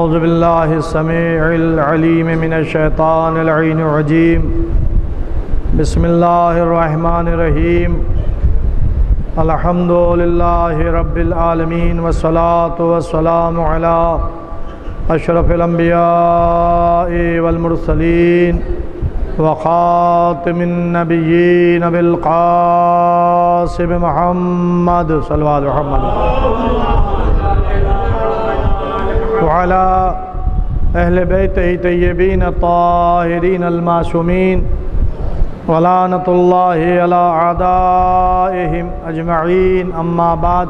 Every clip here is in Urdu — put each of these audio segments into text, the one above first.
اعوذ باللہ السمیع العلیم من الشیطان اللعین الرجیم بسم اللہ الرحمن الرحیم الحمد للہ رب العالمین والصلاة والسلام علی اشرف الانبیاء والمرسلین وخاتم النبیین بالقاسم محمد صلی اللہ علیہ وسلم وعلى أهل بيته طيبين الطاهرين المعصومين ولعنة الله على أعدائهم أجمعين أما بعد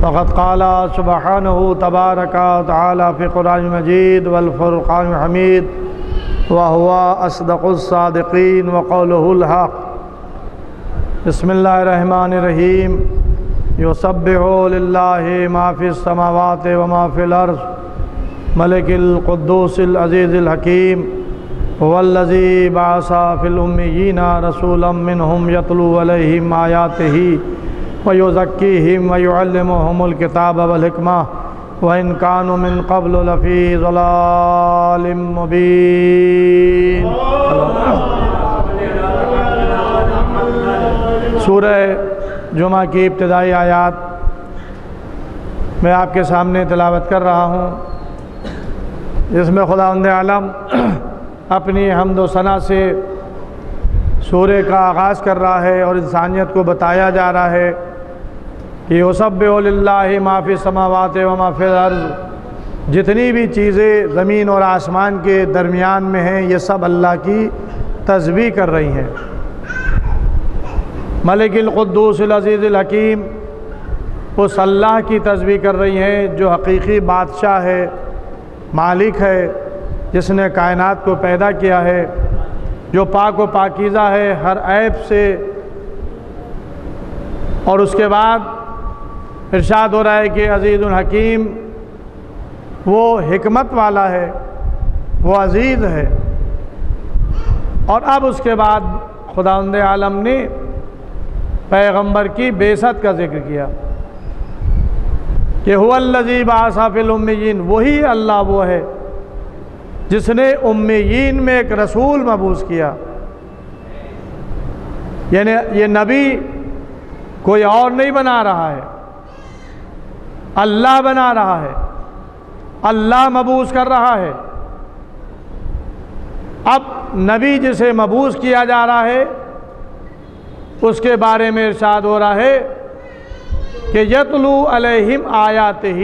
فقد قال سبحانه تبارك وتعالى في القرآن المجيد والفرقان الحميد وهو أصدق الصادقين وقوله الحق بسم الله الرحمن الرحيم يسبح لله ما في السماوات وما في الأرض ملك القدوس العزيز الحكيم هو الذي بعث في الأميين رسولا منهم يتلو عليهم آياته ويزكيهم ويعلمهم الكتاب والحكمة وإن كانوا من قبل لفي ضلال مبين. سورہ جمعہ کی ابتدائی آیات میں آپ کے سامنے تلاوت کر رہا ہوں، جس میں خداوند عالم اپنی حمد و ثنا سے سورہ کا آغاز کر رہا ہے اور انسانیت کو بتایا جا رہا ہے کہ یسبح للہ ما فی السماوات و ما فی الارض، جتنی بھی چیزیں زمین اور آسمان کے درمیان میں ہیں یہ سب اللہ کی تسبیح کر رہی ہیں. ملک القدوس العزیز الحکیم، اس اللہ کی تسبیح کر رہی ہیں جو حقیقی بادشاہ ہے، مالک ہے، جس نے کائنات کو پیدا کیا ہے، جو پاک و پاکیزہ ہے ہر عیب سے. اور اس کے بعد ارشاد ہو رہا ہے کہ عزیز الحکیم، وہ حکمت والا ہے، وہ عزیز ہے. اور اب اس کے بعد خداوند عالم نے پیغمبر کی بعثت کا ذکر کیا کہ هو الذی بعث فی الامیین، وہی اللہ وہ ہے جس نے امیین میں ایک رسول مبعوث کیا. یعنی یہ نبی کوئی اور نہیں بنا رہا ہے، اللہ بنا رہا ہے، اللہ مبعوث کر رہا ہے. اب نبی جسے مبعوث کیا جا رہا ہے اس کے بارے میں ارشاد ہو رہا ہے کہ یتلو علیہم آیاتہ،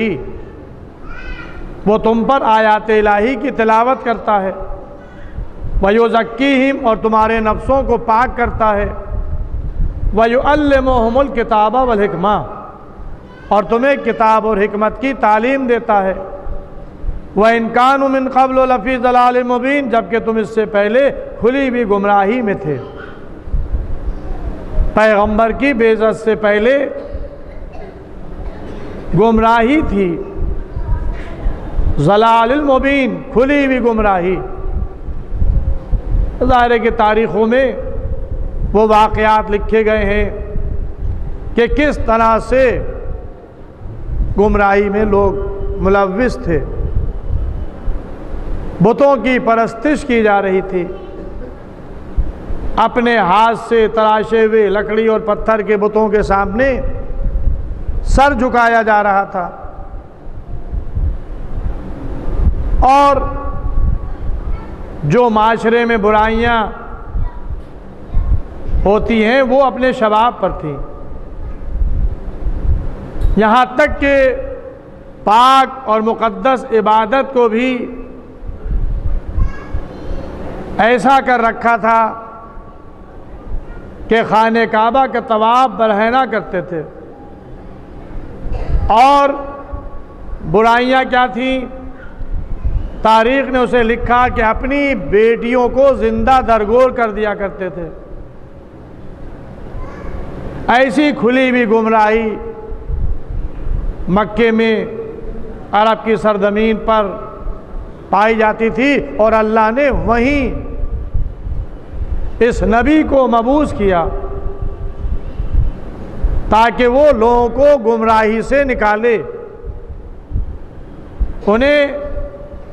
وہ تم پر آیات الہی کی تلاوت کرتا ہے، ویزکیہم، اور تمہارے نفسوں کو پاک کرتا ہے، ویعلمہم الکتاب والحکمہ، اور تمہیں کتاب اور حکمت کی تعلیم دیتا ہے. وَإِن كَانُوا مِن قَبْلُ لَفِي ضَلَالٍ مُبِينٍ، جبکہ تم اس سے پہلے کھلی بھی گمراہی میں تھے. پیغمبر کی بعثت سے پہلے گمراہی تھی، ضلال المبین، کھلی ہوئی گمراہی. ظاہر ہے کہ تاریخوں میں وہ واقعات لکھے گئے ہیں کہ کس طرح سے گمراہی میں لوگ ملوث تھے. بتوں کی پرستش کی جا رہی تھی، اپنے ہاتھ سے تراشے ہوئے لکڑی اور پتھر کے بتوں کے سامنے سر جھکایا جا رہا تھا. اور جو معاشرے میں برائیاں ہوتی ہیں وہ اپنے شباب پر تھیں، یہاں تک کہ پاک اور مقدس عبادت کو بھی ایسا کر رکھا تھا کہ خانہ کعبہ کا طواف برہنہ کرتے تھے. اور برائیاں کیا تھیں؟ تاریخ نے اسے لکھا کہ اپنی بیٹیوں کو زندہ درگور کر دیا کرتے تھے. ایسی کھلی ہوئی گمراہی مکے میں عرب کی سرزمین پر پائی جاتی تھی، اور اللہ نے وہیں اس نبی کو مبعوث کیا تاکہ وہ لوگوں کو گمراہی سے نکالے. انہیں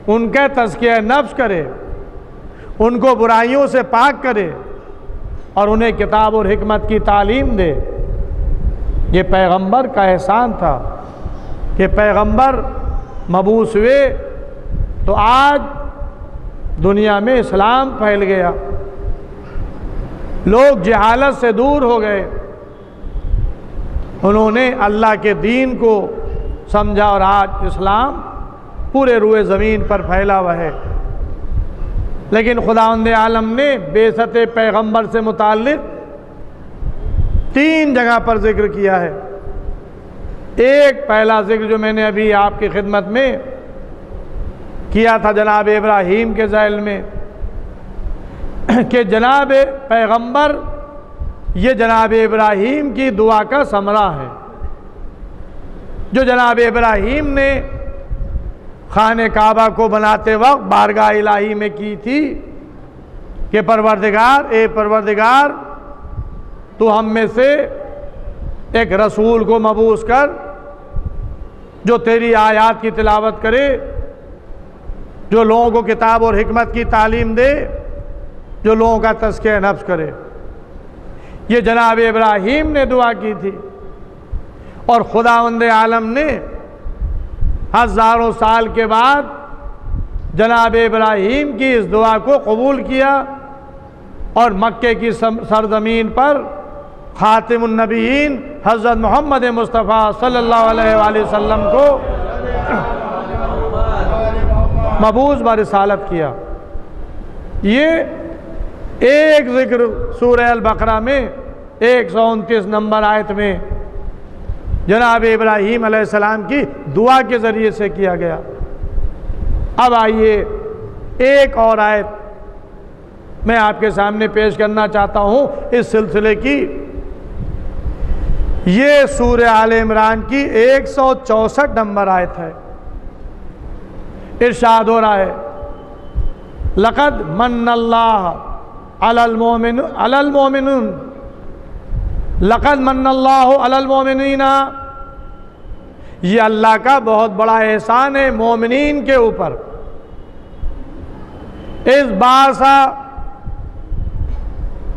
ان کا تزکیہ نفس کرے، ان کو برائیوں سے پاک کرے اور انہیں کتاب اور حکمت کی تعلیم دے۔ یہ پیغمبر کا احسان تھا کہ پیغمبر مبعوث ہوئے تو آج دنیا میں اسلام پھیل گیا، لوگ جہالت سے دور ہو گئے، انہوں نے اللہ کے دین کو سمجھا اور آج اسلام پورے روئے زمین پر پھیلا ہوا ہے۔ لیکن خداوند عالم نے بعثت پیغمبر سے متعلق 3 جگہ پر ذکر کیا ہے۔ ایک پہلا ذکر جو میں نے ابھی آپ کی خدمت میں کیا تھا جناب ابراہیم کے ذیل میں، کہ جناب پیغمبر یہ جناب ابراہیم کی دعا کا ثمرہ ہے، جو جناب ابراہیم نے خانہ کعبہ کو بناتے وقت بارگاہ الہی میں کی تھی کہ پروردگار، اے پروردگار تو ہم میں سے ایک رسول کو مبعوث کر جو تیری آیات کی تلاوت کرے، جو لوگوں کو کتاب اور حکمت کی تعلیم دے، جو لوگوں کا تزکیہ نفس کرے۔ یہ جناب ابراہیم نے دعا کی تھی اور خداوند عالم نے ہزاروں سال کے بعد جناب ابراہیم کی اس دعا کو قبول کیا اور مکے کی سرزمین پر خاتم النبیین حضرت محمد مصطفیٰ صلی اللہ علیہ وآلہ وسلم کو مبعوث برسالت کیا۔ یہ ایک ذکر سورہ البقرہ میں 129 نمبر آیت میں جناب ابراہیم علیہ السلام کی دعا کے ذریعے سے کیا گیا۔ اب آئیے ایک اور آیت میں آپ کے سامنے پیش کرنا چاہتا ہوں اس سلسلے کی۔ یہ سورہ آل عمران کی 164 نمبر آیت ہے۔ ارشاد ہو رہا ہے لقد من اللہ علی المؤمنین لقد من اللہ علی المؤمنین، یہ اللہ کا بہت بڑا احسان ہے مومنین کے اوپر، اس بعث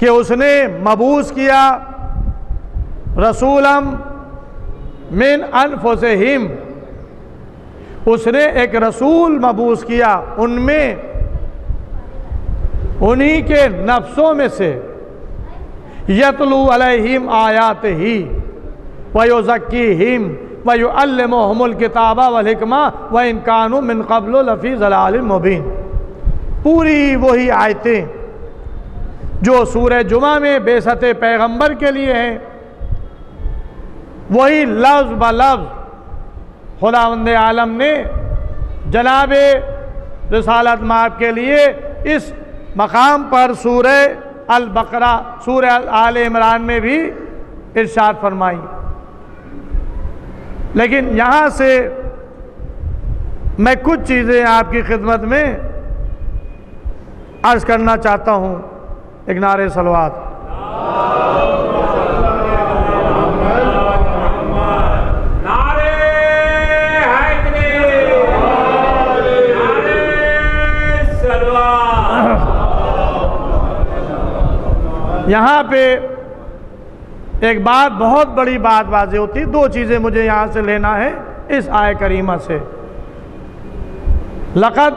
کہ اس نے مبعوث کیا رسولا من انفسہم، اس نے ایک رسول مبعوث کیا ان میں، انہی کے نفسوں میں سے، یتلو علیہم آیاتہ ویزکیہم ویعلمہم الکتاب والحکمہ وإن کانوا من قبل لفی ضلال مبین۔ پوری وہی آیتیں جو سورہ جمعہ میں بعثت پیغمبر کے لیے ہیں، وہی لفظ بلفظ خداوند عالم نے جناب رسالت مآب کے لیے اس مقام پر سورہ البقرہ، سورہ آل عمران میں بھی ارشاد فرمائی۔ لیکن یہاں سے میں کچھ چیزیں آپ کی خدمت میں عرض کرنا چاہتا ہوں۔ ایک نعرہ صلوات۔ یہاں پہ ایک بات، بہت بڑی بات واضح ہوتی، 2 چیزیں مجھے یہاں سے لینا ہے اس آیہ کریمہ سے۔ لقد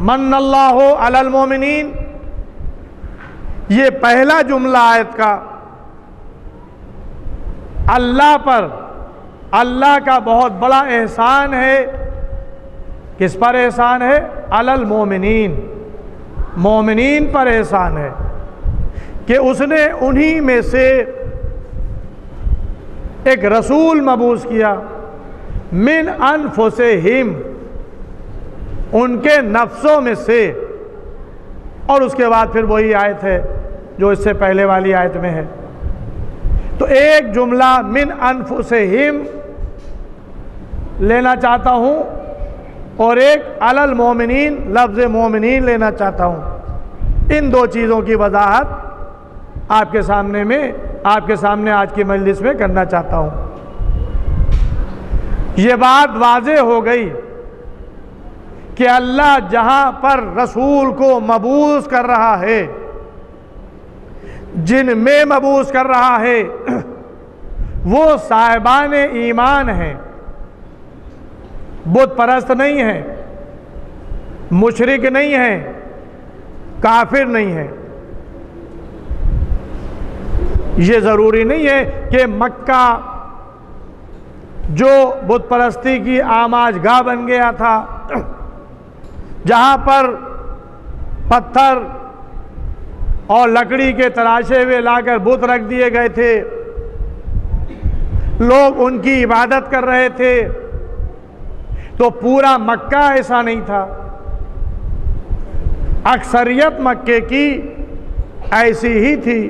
من اللہ علی المؤمنین، یہ پہلا جملہ آیت کا اللہ پر، اللہ کا بہت بڑا احسان ہے۔ کس پر احسان ہے؟ علی المؤمنین، مومنین پر احسان ہے کہ اس نے انہی میں سے ایک رسول مبعوث کیا، من انفسہم، ان کے نفسوں میں سے۔ اور اس کے بعد پھر وہی آیت ہے جو اس سے پہلے والی آیت میں ہے۔ تو ایک جملہ من انفسہم لینا چاہتا ہوں اور ایک علی المؤمنین، لفظ مومنین لینا چاہتا ہوں۔ ان 2 چیزوں کی وضاحت آپ کے سامنے آج کی مجلس میں کرنا چاہتا ہوں۔ یہ بات واضح ہو گئی کہ اللہ جہاں پر رسول کو مبعوث کر رہا ہے، جن میں مبعوث کر رہا ہے، وہ صاحبان ایمان ہیں، بت پرست نہیں ہیں، مشرک نہیں ہیں، کافر نہیں ہیں۔ یہ ضروری نہیں ہے کہ مکہ جو بت پرستی کی آماج گاہ بن گیا تھا، جہاں پر پتھر اور لکڑی کے تراشے ہوئے لا کر بت رکھ دیے گئے تھے، لوگ ان کی عبادت کر رہے تھے، تو پورا مکہ ایسا نہیں تھا۔ اکثریت مکے کی ایسی ہی تھی،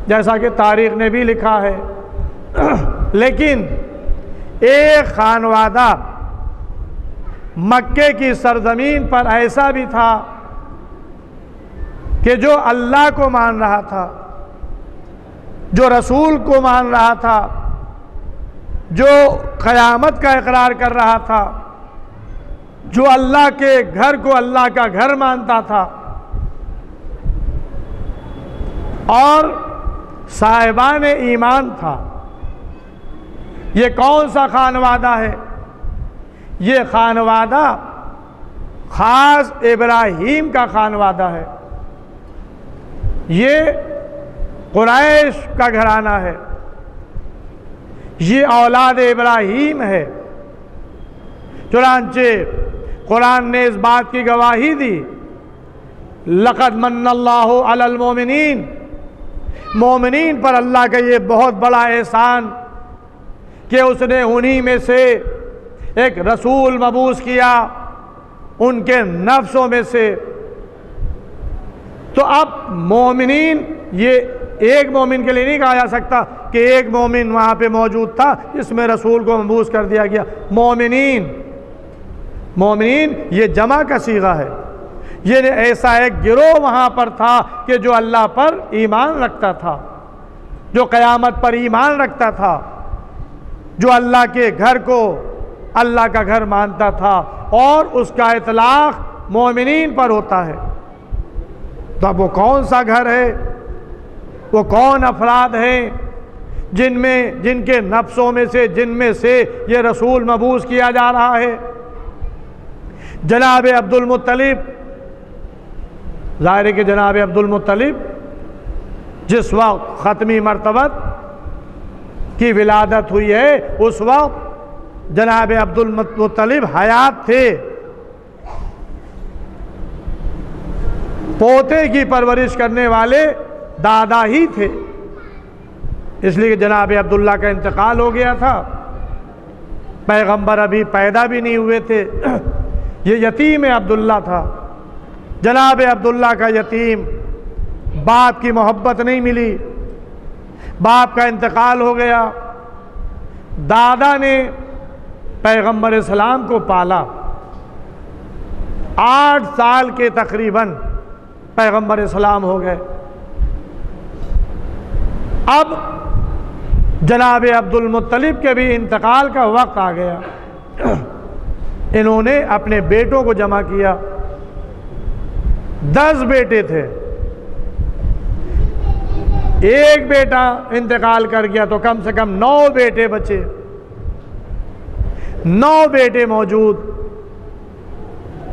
جیسا کہ تاریخ نے بھی لکھا ہے۔ لیکن ایک خانوادہ مکے کی سرزمین پر ایسا بھی تھا کہ جو اللہ کو مان رہا تھا، جو رسول کو مان رہا تھا، جو قیامت کا اقرار کر رہا تھا، جو اللہ کے گھر کو اللہ کا گھر مانتا تھا، اور صاحبان ایمان تھا۔ یہ کون سا خانوادہ ہے؟ یہ خانوادہ خاص ابراہیم کا خانوادہ ہے، یہ قریش کا گھرانہ ہے، یہ اولاد ابراہیم ہے۔ چنانچہ قرآن نے اس بات کی گواہی دی، لقد من اللہ علی المومنین، مومنین پر اللہ کا یہ بہت بڑا احسان کہ اس نے انہی میں سے ایک رسول مبعوث کیا، ان کے نفسوں میں سے۔ تو اب مومنین، یہ ایک مومن کے لیے نہیں کہا جا سکتا کہ ایک مومن وہاں پہ موجود تھا جس میں رسول کو مبعوث کر دیا گیا۔ مومنین یہ جمع کا صیغہ ہے، یہ ایسا ایک گروہ وہاں پر تھا کہ جو اللہ پر ایمان رکھتا تھا، جو قیامت پر ایمان رکھتا تھا، جو اللہ کے گھر کو اللہ کا گھر مانتا تھا، اور اس کا اطلاق مومنین پر ہوتا ہے۔ تو اب وہ کون سا گھر ہے، وہ کون افراد ہیں جن کے نفسوں میں سے، جن میں سے یہ رسول مبعوث کیا جا رہا ہے؟ جناب عبد المطلب، ظاہر ہے کہ جناب عبد المطلب جس وقت ختمی مرتبت کی ولادت ہوئی ہے، اس وقت جناب عبد المطلب حیات تھے، پوتے کی پرورش کرنے والے دادا ہی تھے، اس لیے کہ جناب عبداللہ کا انتقال ہو گیا تھا، پیغمبر ابھی پیدا بھی نہیں ہوئے تھے، یہ یتیم عبداللہ تھا۔ جناب عبداللہ کا یتیم، باپ کی محبت نہیں ملی، باپ کا انتقال ہو گیا، دادا نے پیغمبر اسلام کو پالا، 8 سال کے تقریباً پیغمبر اسلام ہو گئے۔ اب جناب عبد المطلب کے بھی انتقال کا وقت آ گیا، انہوں نے اپنے بیٹوں کو جمع کیا، 10 بیٹے تھے، ایک بیٹا انتقال کر گیا تو کم سے کم 9 بیٹے بچے، 9 بیٹے موجود۔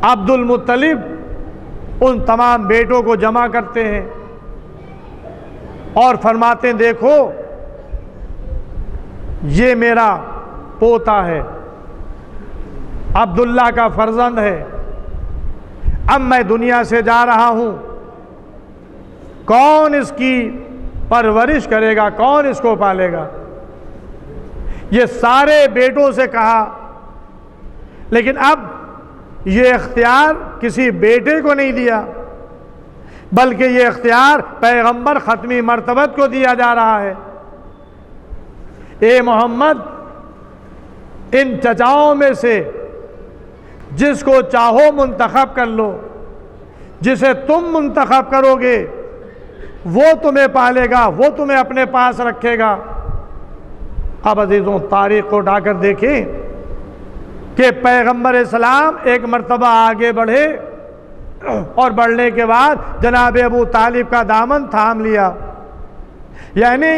عبد المطلب ان تمام بیٹوں کو جمع کرتے ہیں اور فرماتے ہیں، دیکھو یہ میرا پوتا ہے، عبداللہ کا فرزند ہے، اب میں دنیا سے جا رہا ہوں، کون اس کی پرورش کرے گا، کون اس کو پالے گا؟ یہ سارے بیٹوں سے کہا، لیکن اب یہ اختیار کسی بیٹے کو نہیں دیا، بلکہ یہ اختیار پیغمبر ختمی مرتبت کو دیا جا رہا ہے۔ اے محمد، ان چچاؤں میں سے جس کو چاہو منتخب کر لو، جسے تم منتخب کرو گے وہ تمہیں پالے گا، وہ تمہیں اپنے پاس رکھے گا۔ اب عزیزوں، تاریخ کو اٹھا کر دیکھیں کہ پیغمبر اسلام ایک مرتبہ آگے بڑھے اور بڑھنے کے بعد جناب ابو طالب کا دامن تھام لیا، یعنی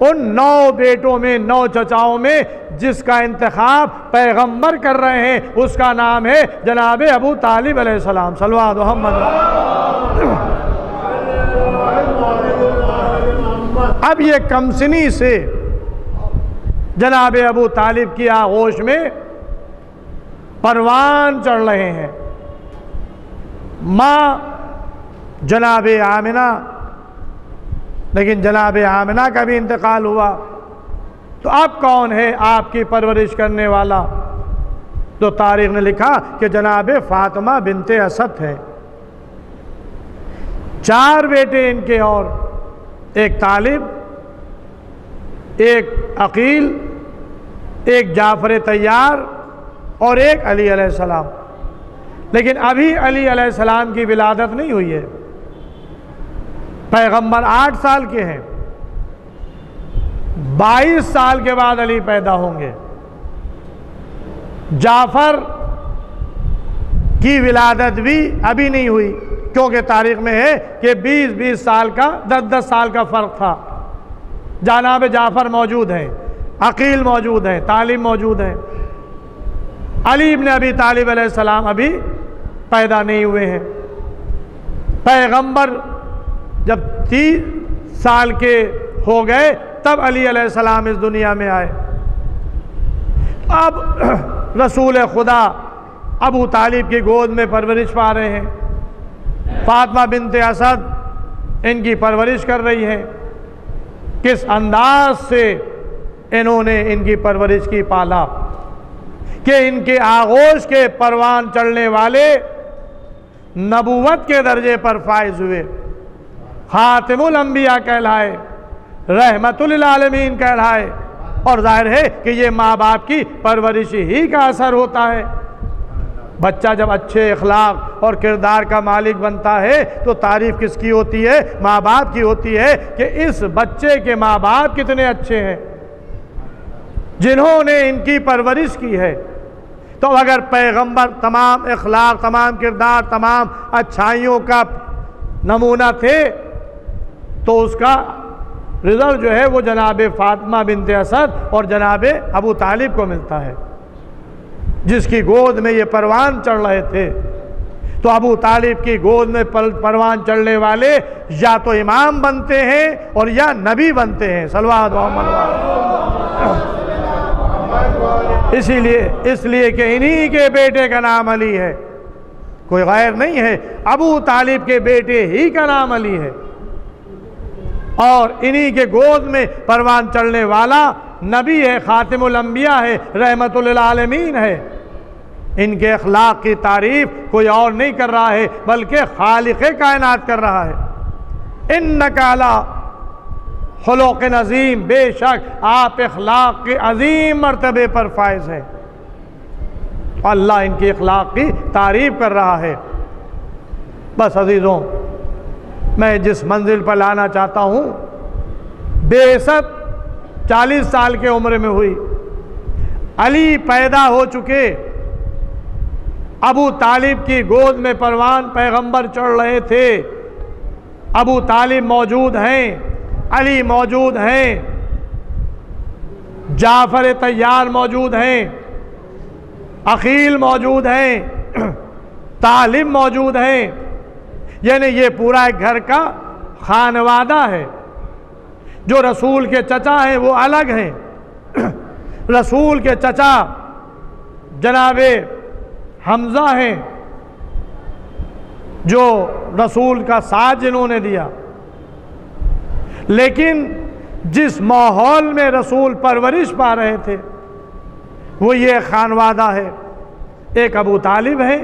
ان 9 بیٹوں میں 9 چچاؤں میں جس کا انتخاب پیغمبر کر رہے ہیں اس کا نام ہے جناب ابو طالب علیہ السلام۔ صلوات محمد۔ اب یہ کمسنی سے جناب ابو طالب کی آغوش میں پروان چڑھ رہے ہیں۔ ماں جناب آمنہ، لیکن جناب آمنہ کا بھی انتقال ہوا، تو اب کون ہے آپ کی پرورش کرنے والا؟ تو تاریخ نے لکھا کہ جناب فاطمہ بنت اسد ہے۔ 4 بیٹے ان کے، اور ایک طالب، ایک عقیل، ایک جعفر طیار اور ایک علی علیہ السلام۔ لیکن ابھی علی علیہ السلام کی ولادت نہیں ہوئی ہے، پیغمبر 8 سال کے ہیں، 22 سال کے بعد علی پیدا ہوں گے۔ جعفر کی ولادت بھی ابھی نہیں ہوئی، کیونکہ تاریخ میں ہے کہ 20 سال کا 10 سال کا فرق تھا۔ جناب جعفر موجود ہیں، عقیل موجود ہیں، طالب موجود ہیں، علی ابن ابی طالب علیہ السلام ابھی پیدا نہیں ہوئے ہیں۔ پیغمبر جب 30 سال کے ہو گئے تب علی علیہ السلام اس دنیا میں آئے۔ اب رسول خدا ابو طالب کی گود میں پرورش پا رہے ہیں، فاطمہ بنت اسد ان کی پرورش کر رہی ہے۔ کس انداز سے انہوں نے ان کی پرورش کی، پالا کہ ان کے آغوش کے پروان چڑھنے والے نبوت کے درجے پر فائز ہوئے، خاتم الانبیاء کہلائے، رحمت للعالمین کہلائے۔ اور ظاہر ہے کہ یہ ماں باپ کی پرورش ہی کا اثر ہوتا ہے۔ بچہ جب اچھے اخلاق اور کردار کا مالک بنتا ہے تو تعریف کس کی ہوتی ہے؟ ماں باپ کی ہوتی ہے کہ اس بچے کے ماں باپ کتنے اچھے ہیں جنہوں نے ان کی پرورش کی ہے۔ تو اگر پیغمبر تمام اخلاق، تمام کردار، تمام اچھائیوں کا نمونہ تھے تو اس کا رزلٹ جو ہے وہ جناب فاطمہ بنت اسد اور جناب ابو طالب کو ملتا ہے، جس کی گود میں یہ پروان چڑھ رہے تھے۔ تو ابو طالب کی گود میں پروان چڑھنے والے یا تو امام بنتے ہیں اور یا نبی بنتے ہیں۔ صلوات محمد۔ اس لیے کہ انہی کے بیٹے کا نام علی ہے، کوئی غیر نہیں ہے، ابو طالب کے بیٹے ہی کا نام علی ہے، اور انہی کے گود میں پروان چڑھنے والا نبی ہے، خاتم الانبیاء ہے، رحمت للعالمین ہے۔ ان کے اخلاق کی تعریف کوئی اور نہیں کر رہا ہے بلکہ خالق کائنات کر رہا ہے۔ انک علی خلق عظیم، بے شک آپ اخلاق کے عظیم مرتبے پر فائز ہیں۔ اللہ ان کی اخلاق کی تعریف کر رہا ہے۔ بس عزیزوں، میں جس منزل پر لانا چاہتا ہوں، بعثت 40 سال کے عمر میں ہوئی، علی پیدا ہو چکے، ابو طالب کی گود میں پروان پیغمبر چڑھ رہے تھے، ابو طالب موجود ہیں، علی موجود ہیں، جعفر طیار موجود ہیں، عقیل موجود ہیں، طالب موجود ہیں، یعنی یہ پورا ایک گھر کا خانوادہ ہے۔ جو رسول کے چچا ہیں وہ الگ ہیں، رسول کے چچا جناب حمزہ ہیں جو رسول کا ساتھ جنہوں نے دیا، لیکن جس ماحول میں رسول پرورش پا رہے تھے وہ یہ خانوادہ ہے۔ ایک ابو طالب ہے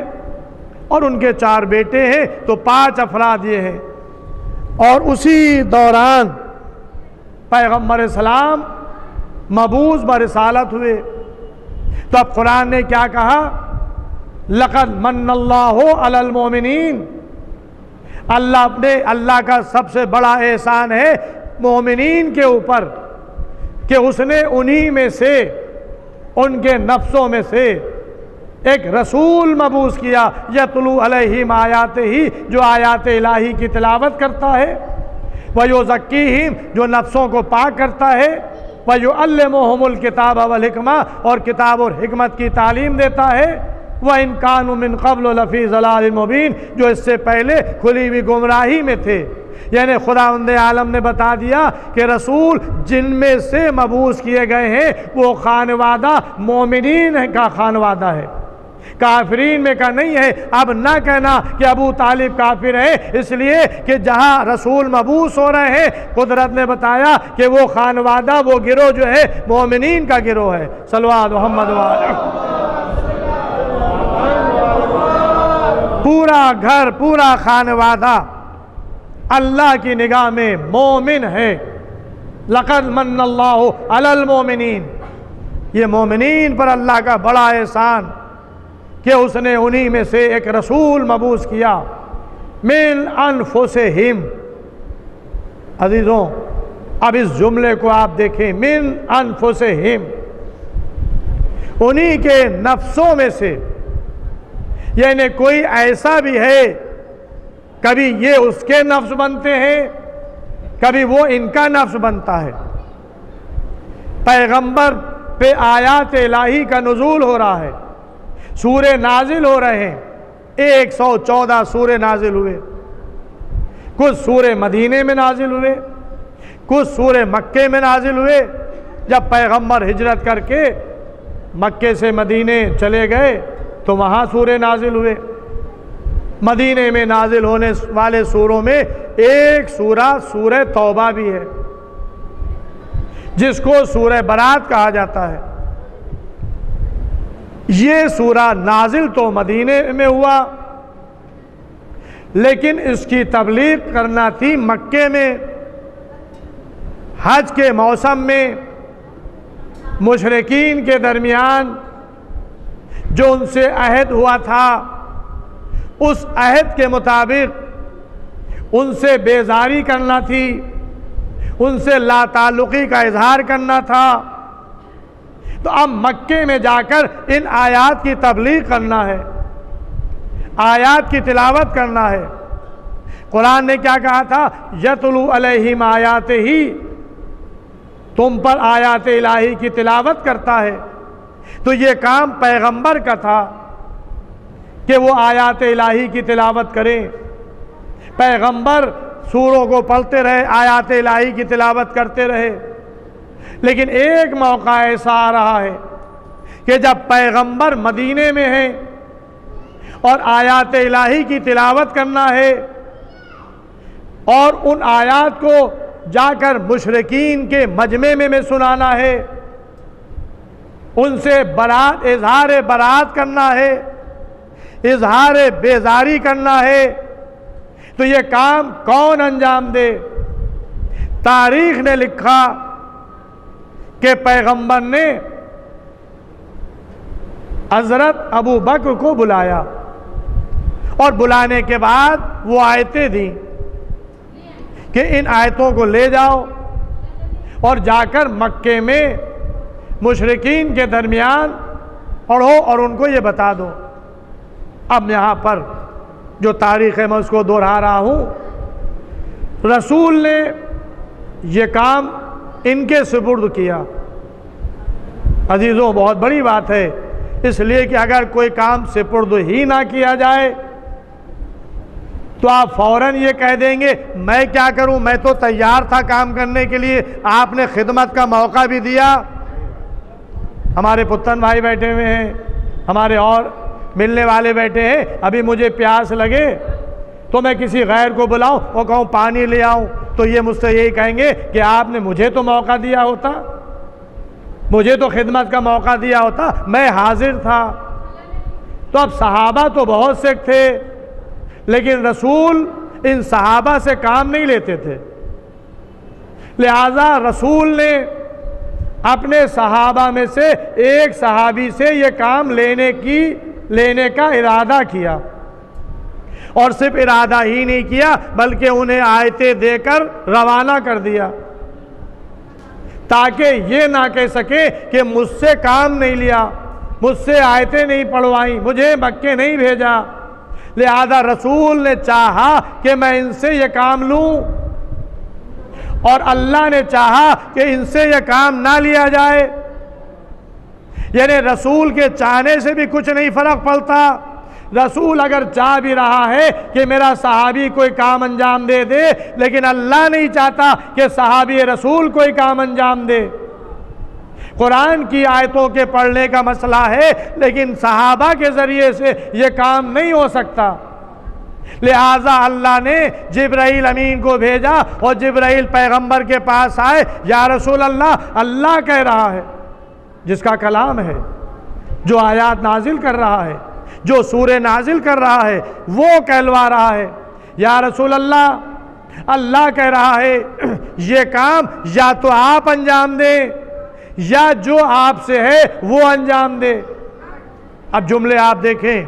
اور ان کے 4 بیٹے ہیں، تو 5 افراد یہ ہیں۔ اور اسی دوران پیغمبر اسلام مبعوث برسالت ہوئے، تو اب قرآن نے کیا کہا؟ لقد من اللہ علی المؤمنین، اللہ کا سب سے بڑا احسان ہے مومنین کے اوپر کہ اس نے انہی میں سے، ان کے نفسوں میں سے ایک رسول مبعوث کیا، یتلو علیہم آیات ہی، جو آیات الہی کی تلاوت کرتا ہے، ویزکیہم، جو نفسوں کو پاک کرتا ہے، ویعلمہم الکتاب والحکمہ، اور کتاب اور حکمت کی تعلیم دیتا ہے، وَإِن كَانُوا مِن قَبْلُ لَفِي ضَلَالٍ مُبِينٍ، جو اس سے پہلے کھلی ہوئی گمراہی میں تھے۔ یعنی خداوند عالم نے بتا دیا کہ رسول جن میں سے مبعوث کیے گئے ہیں وہ خانوادہ مومنین کا خانوادہ ہے، کافرین میں کا نہیں ہے۔ اب نہ کہنا کہ ابو طالب کافر ہے، اس لیے کہ جہاں رسول مبعوث ہو رہے ہیں قدرت نے بتایا کہ وہ خانوادہ، وہ گروہ جو ہے مومنین کا گروہ ہے۔ صلوات محمد وعلیہ۔ پورا گھر، پورا خانوادہ اللہ کی نگاہ میں مومن ہے۔ لقد من اللہ علی المومنین، یہ مومنین پر اللہ کا بڑا احسان کہ اس نے انہی میں سے ایک رسول مبعوث کیا، من انفسہم۔ عزیزوں اب اس جملے کو آپ دیکھیں، من انفسہم، انہی کے نفسوں میں سے، یعنی کوئی ایسا بھی ہے کبھی یہ اس کے نفس بنتے ہیں، کبھی وہ ان کا نفس بنتا ہے۔ پیغمبر پہ آیات الہی کا نزول ہو رہا ہے، سورے نازل ہو رہے ہیں، 114 سورے نازل ہوئے، کچھ سورے مدینے میں نازل ہوئے، کچھ سورے مکے میں نازل ہوئے۔ جب پیغمبر ہجرت کر کے مکے سے مدینے چلے گئے تو وہاں سورے نازل ہوئے۔ مدینے میں نازل ہونے والے سوروں میں ایک سورہ سورہ توبہ بھی ہے، جس کو سورہ برات کہا جاتا ہے۔ یہ سورہ نازل تو مدینے میں ہوا، لیکن اس کی تبلیغ کرنا تھی مکے میں۔ حج کے موسم میں مشرکین کے درمیان جو ان سے عہد ہوا تھا، اس عہد کے مطابق ان سے بیزاری کرنا تھی، ان سے لا تعلقی کا اظہار کرنا تھا۔ تو اب مکے میں جا کر ان آیات کی تبلیغ کرنا ہے، آیات کی تلاوت کرنا ہے۔ قرآن نے کیا کہا تھا؟ یتلو علیہم آیات ہی، تم پر آیات الہی کی تلاوت کرتا ہے۔ تو یہ کام پیغمبر کا تھا کہ وہ آیات الہی کی تلاوت کریں۔ پیغمبر سوروں کو پڑھتے رہے، آیات الہی کی تلاوت کرتے رہے، لیکن ایک موقع ایسا آ رہا ہے کہ جب پیغمبر مدینے میں ہیں اور آیات الہی کی تلاوت کرنا ہے، اور ان آیات کو جا کر مشرکین کے مجمع میں سنانا ہے، ان سے برات، اظہار برات کرنا ہے، اظہار بیزاری کرنا ہے، تو یہ کام کون انجام دے؟ تاریخ نے لکھا کہ پیغمبر نے حضرت ابو بکر کو بلایا، اور بلانے کے بعد وہ آیتیں دیں کہ ان آیتوں کو لے جاؤ اور جا کر مکے میں مشرکین کے درمیان پڑھو اور ان کو یہ بتا دو۔ اب یہاں پر جو تاریخ ہے میں اس کو دہرا رہا ہوں، رسول نے یہ کام ان کے سپرد کیا۔ عزیزوں بہت بڑی بات ہے، اس لیے کہ اگر کوئی کام سپرد ہی نہ کیا جائے تو آپ فوراً یہ کہہ دیں گے میں کیا کروں، میں تو تیار تھا کام کرنے کے لیے، آپ نے خدمت کا موقع بھی دیا۔ ہمارے پتن بھائی بیٹھے ہوئے ہیں، ہمارے اور ملنے والے بیٹھے ہیں، ابھی مجھے پیاس لگے تو میں کسی غیر کو بلاؤں اور کہوں پانی لے آؤں، تو یہ مجھ سے یہی کہیں گے کہ آپ نے مجھے تو موقع دیا ہوتا، مجھے تو خدمت کا موقع دیا ہوتا، میں حاضر تھا۔ تو اب صحابہ تو بہت سے تھے، لیکن رسول ان صحابہ سے کام نہیں لیتے تھے، لہذا رسول نے اپنے صحابہ میں سے ایک صحابی سے یہ کام لینے کا ارادہ کیا، اور صرف ارادہ ہی نہیں کیا بلکہ انہیں آیتیں دے کر روانہ کر دیا، تاکہ یہ نہ کہہ سکے کہ مجھ سے کام نہیں لیا، مجھ سے آیتیں نہیں پڑھوائیں، مجھے مکے نہیں بھیجا، لہذا رسول نے چاہا کہ میں ان سے یہ کام لوں، اور اللہ نے چاہا کہ ان سے یہ کام نہ لیا جائے۔ یعنی رسول کے چاہنے سے بھی کچھ نہیں فرق پڑتا۔ رسول اگر چاہ بھی رہا ہے کہ میرا صحابی کوئی کام انجام دے دے، لیکن اللہ نہیں چاہتا کہ صحابی رسول کوئی کام انجام دے۔ قرآن کی آیتوں کے پڑھنے کا مسئلہ ہے، لیکن صحابہ کے ذریعے سے یہ کام نہیں ہو سکتا۔ لہٰذا اللہ نے جبرائیل امین کو بھیجا، اور جبرائیل پیغمبر کے پاس آئے، یا رسول اللہ، اللہ کہہ رہا ہے، جس کا کلام ہے، جو آیات نازل کر رہا ہے، جو سورہ نازل کر رہا ہے، وہ کہلوا رہا ہے، یا رسول اللہ، اللہ کہہ رہا ہے یہ کام یا تو آپ انجام دیں یا جو آپ سے ہے وہ انجام دے۔ اب جملے آپ دیکھیں،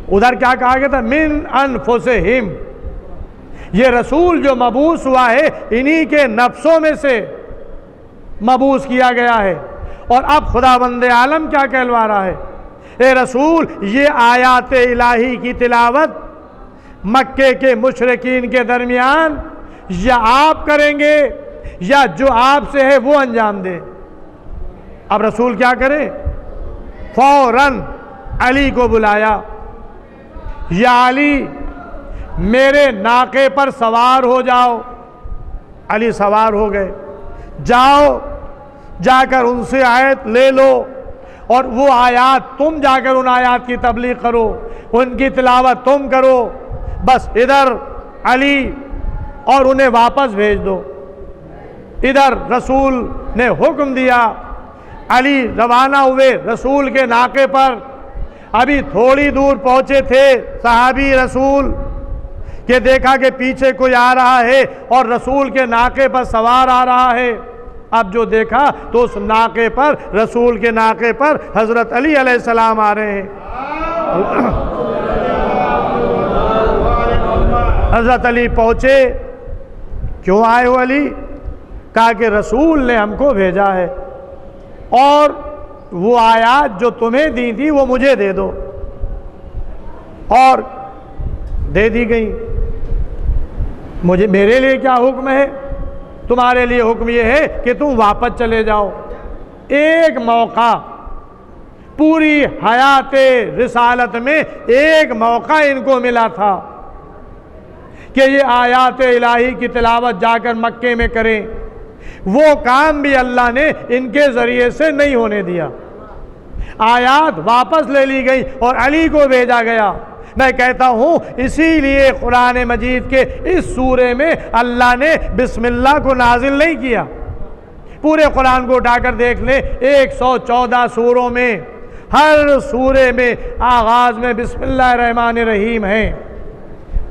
ادھر کیا کہا گیا تھا؟ من انفسہم، یہ رسول جو مبعوث ہوا ہے انہی کے نفسوں میں سے مبعوث کیا گیا ہے۔ اور اب خداوند عالم کیا کہلوا رہا ہے؟ اے رسول، یہ آیات الہی کی تلاوت مکے کے مشرکین کے درمیان یا آپ کریں گے یا جو آپ سے ہے وہ انجام دے۔ اب رسول کیا کرے؟ فوراً علی کو بلایا، یا علی میرے ناقے پر سوار ہو جاؤ۔ علی سوار ہو گئے، جاؤ جا کر ان سے آیت لے لو، اور وہ آیات تم جا کر ان آیات کی تبلیغ کرو، ان کی تلاوت تم کرو، بس ادھر علی اور انہیں واپس بھیج دو۔ ادھر رسول نے حکم دیا، علی روانہ ہوئے رسول کے ناقے پر۔ ابھی تھوڑی دور پہنچے تھے صحابی رسول کہ دیکھا کہ پیچھے کوئی آ رہا ہے اور رسول کے ناقے پر سوار آ رہا ہے۔ اب جو دیکھا تو اس ناقے پر، رسول کے ناقے پر حضرت علی علیہ السلام آ رہے ہیں۔ حضرت علی پہنچے، کیوں آئے ہو علی؟ کہا کہ رسول نے ہم کو بھیجا ہے، اور وہ آیات جو تمہیں دی تھی وہ مجھے دے دو، اور دے دی گئی۔ میرے لیے کیا حکم ہے؟ تمہارے لیے حکم یہ ہے کہ تم واپس چلے جاؤ۔ ایک موقع پوری حیات رسالت میں ایک موقع ان کو ملا تھا کہ یہ آیات الہی کی تلاوت جا کر مکے میں کریں، وہ کام بھی اللہ نے ان کے ذریعے سے نہیں ہونے دیا۔ آیات واپس لے لی گئی اور علی کو بھیجا گیا۔ میں کہتا ہوں اسی لیے قرآن مجید کے اس سورے میں اللہ نے بسم اللہ کو نازل نہیں کیا۔ پورے قرآن کو اٹھا کر دیکھ لیں، 114 سوروں میں ہر سورے میں آغاز میں بسم اللہ الرحمن الرحیم ہے،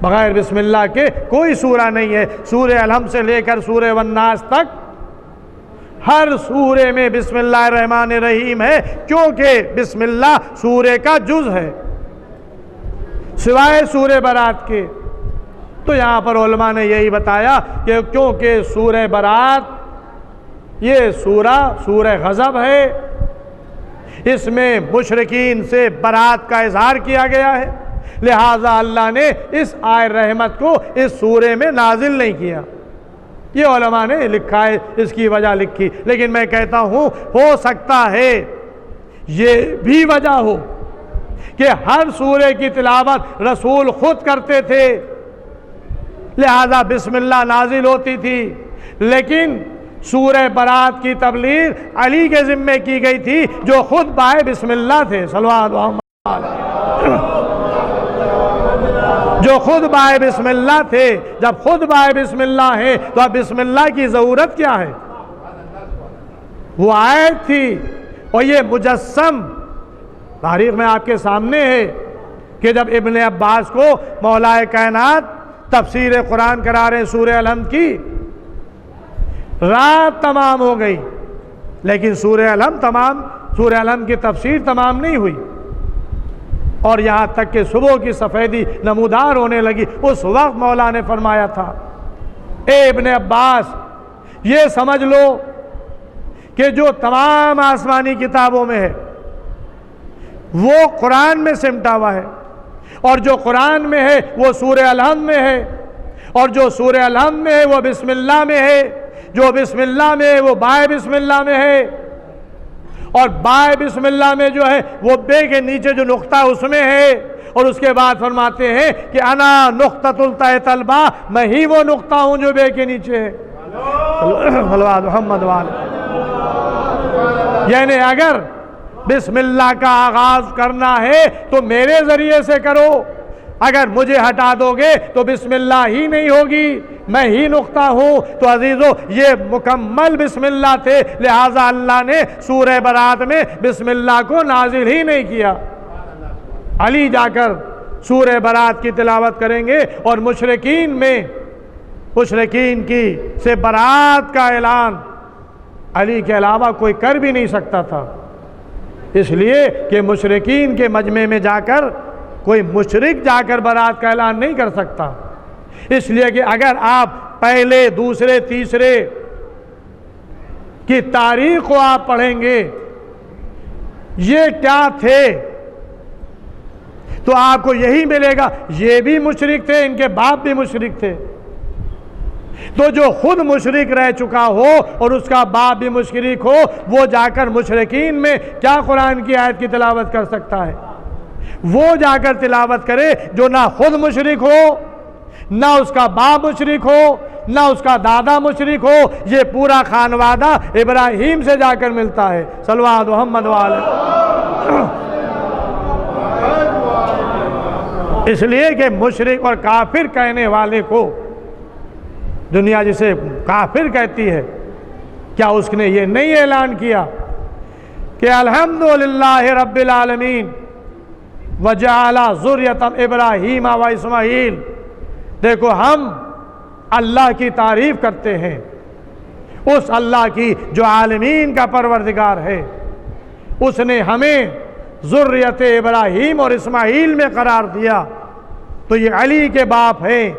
بغیر بسم اللہ کے کوئی سورہ نہیں ہے۔ سورہ الحمد سے لے کر سورہ والناس تک ہر سورے میں بسم اللہ الرحمن الرحیم ہے، کیونکہ بسم اللہ سورے کا جز ہے سوائے سورہ برات کے۔ تو یہاں پر علماء نے یہی بتایا کہ کیونکہ سورہ برات یہ سورہ غضب ہے، اس میں مشرکین سے برات کا اظہار کیا گیا ہے، لہٰذا اللہ نے اس آئے رحمت کو اس سورے میں نازل نہیں کیا۔ یہ علماء نے لکھا ہے، اس کی وجہ لکھی، لیکن میں کہتا ہوں ہو سکتا ہے یہ بھی وجہ ہو کہ ہر سورے کی تلاوت رسول خود کرتے تھے، لہذا بسم اللہ نازل ہوتی تھی، لیکن سورہ برات کی تبلیغ علی کے ذمے کی گئی تھی جو خود بائے بسم اللہ تھے، صلوات جو خود بائے بسم اللہ تھے۔ جب خود بائے بسم اللہ ہے تو اب بسم اللہ کی ضرورت کیا ہے؟ وہ آیت تھی، اور یہ مجسم تاریخ میں آپ کے سامنے ہے کہ جب ابن عباس کو مولا کائنات تفسیر قرآن کرا رہے سورہ الحمد کی، رات تمام ہو گئی لیکن سورہ الحمد کی تفسیر تمام نہیں ہوئی، اور یہاں تک کہ صبح کی سفیدی نمودار ہونے لگی۔ اس وقت مولا نے فرمایا تھا، اے ابن عباس، یہ سمجھ لو کہ جو تمام آسمانی کتابوں میں ہے وہ قرآن میں سمٹا ہوا ہے، اور جو قرآن میں ہے وہ سورہ الحمد میں ہے، اور جو سورہ الحمد میں ہے وہ بسم اللہ میں ہے، جو بسم اللہ میں ہے وہ بائے بسم اللہ میں ہے، اور بائے بسم اللہ میں جو ہے وہ بے کے نیچے جو نقطہ اس میں ہے، اور اس کے بعد فرماتے ہیں کہ انا نقطۃ التحت الباء، میں ہی وہ نقطہ ہوں جو بے کے نیچے ہے۔ محمد یعنی اگر بسم اللہ کا آغاز کرنا ہے تو میرے ذریعے سے کرو، اگر مجھے ہٹا دو گے تو بسم اللہ ہی نہیں ہوگی، میں ہی نقطہ ہوں۔ تو عزیزو یہ مکمل بسم اللہ تھے، لہٰذا اللہ نے سورہ برات میں بسم اللہ کو نازل ہی نہیں کیا۔ علی جا کر سورہ برات کی تلاوت کریں گے، اور مشرکین کی سے برات کا اعلان علی کے علاوہ کوئی کر بھی نہیں سکتا تھا، اس لیے کہ مشرکین کے مجمع میں جا کر کوئی مشرک جا کر برات کا اعلان نہیں کر سکتا، اس لیے کہ اگر آپ پہلے دوسرے تیسرے کی تاریخ کو آپ پڑھیں گے یہ کیا تھے تو آپ کو یہی ملے گا، یہ بھی مشرک تھے، ان کے باپ بھی مشرک تھے۔ تو جو خود مشرک رہ چکا ہو اور اس کا باپ بھی مشرک ہو، وہ جا کر مشرکین میں کیا قرآن کی آیت کی تلاوت کر سکتا ہے؟ وہ جا کر تلاوت کرے جو نہ خود مشرک ہو، نہ اس کا باپ مشرک ہو، نہ اس کا دادا مشرک ہو، یہ پورا خانوادہ ابراہیم سے جا کر ملتا ہے۔ صلوات محمد والے۔ اس لیے کہ مشرک اور کافر کہنے والے کو دنیا جسے کافر کہتی ہے، کیا اس نے یہ نہیں اعلان کیا کہ الحمدللہ رب العالمین وجعل ذریۃ ابراہیم و اسماعیل؟ دیکھو ہم اللہ کی تعریف کرتے ہیں، اس اللہ کی جو عالمین کا پروردگار ہے، اس نے ہمیں ذریت ابراہیم اور اسماعیل میں قرار دیا، تو یہ علی کے باپ ہیں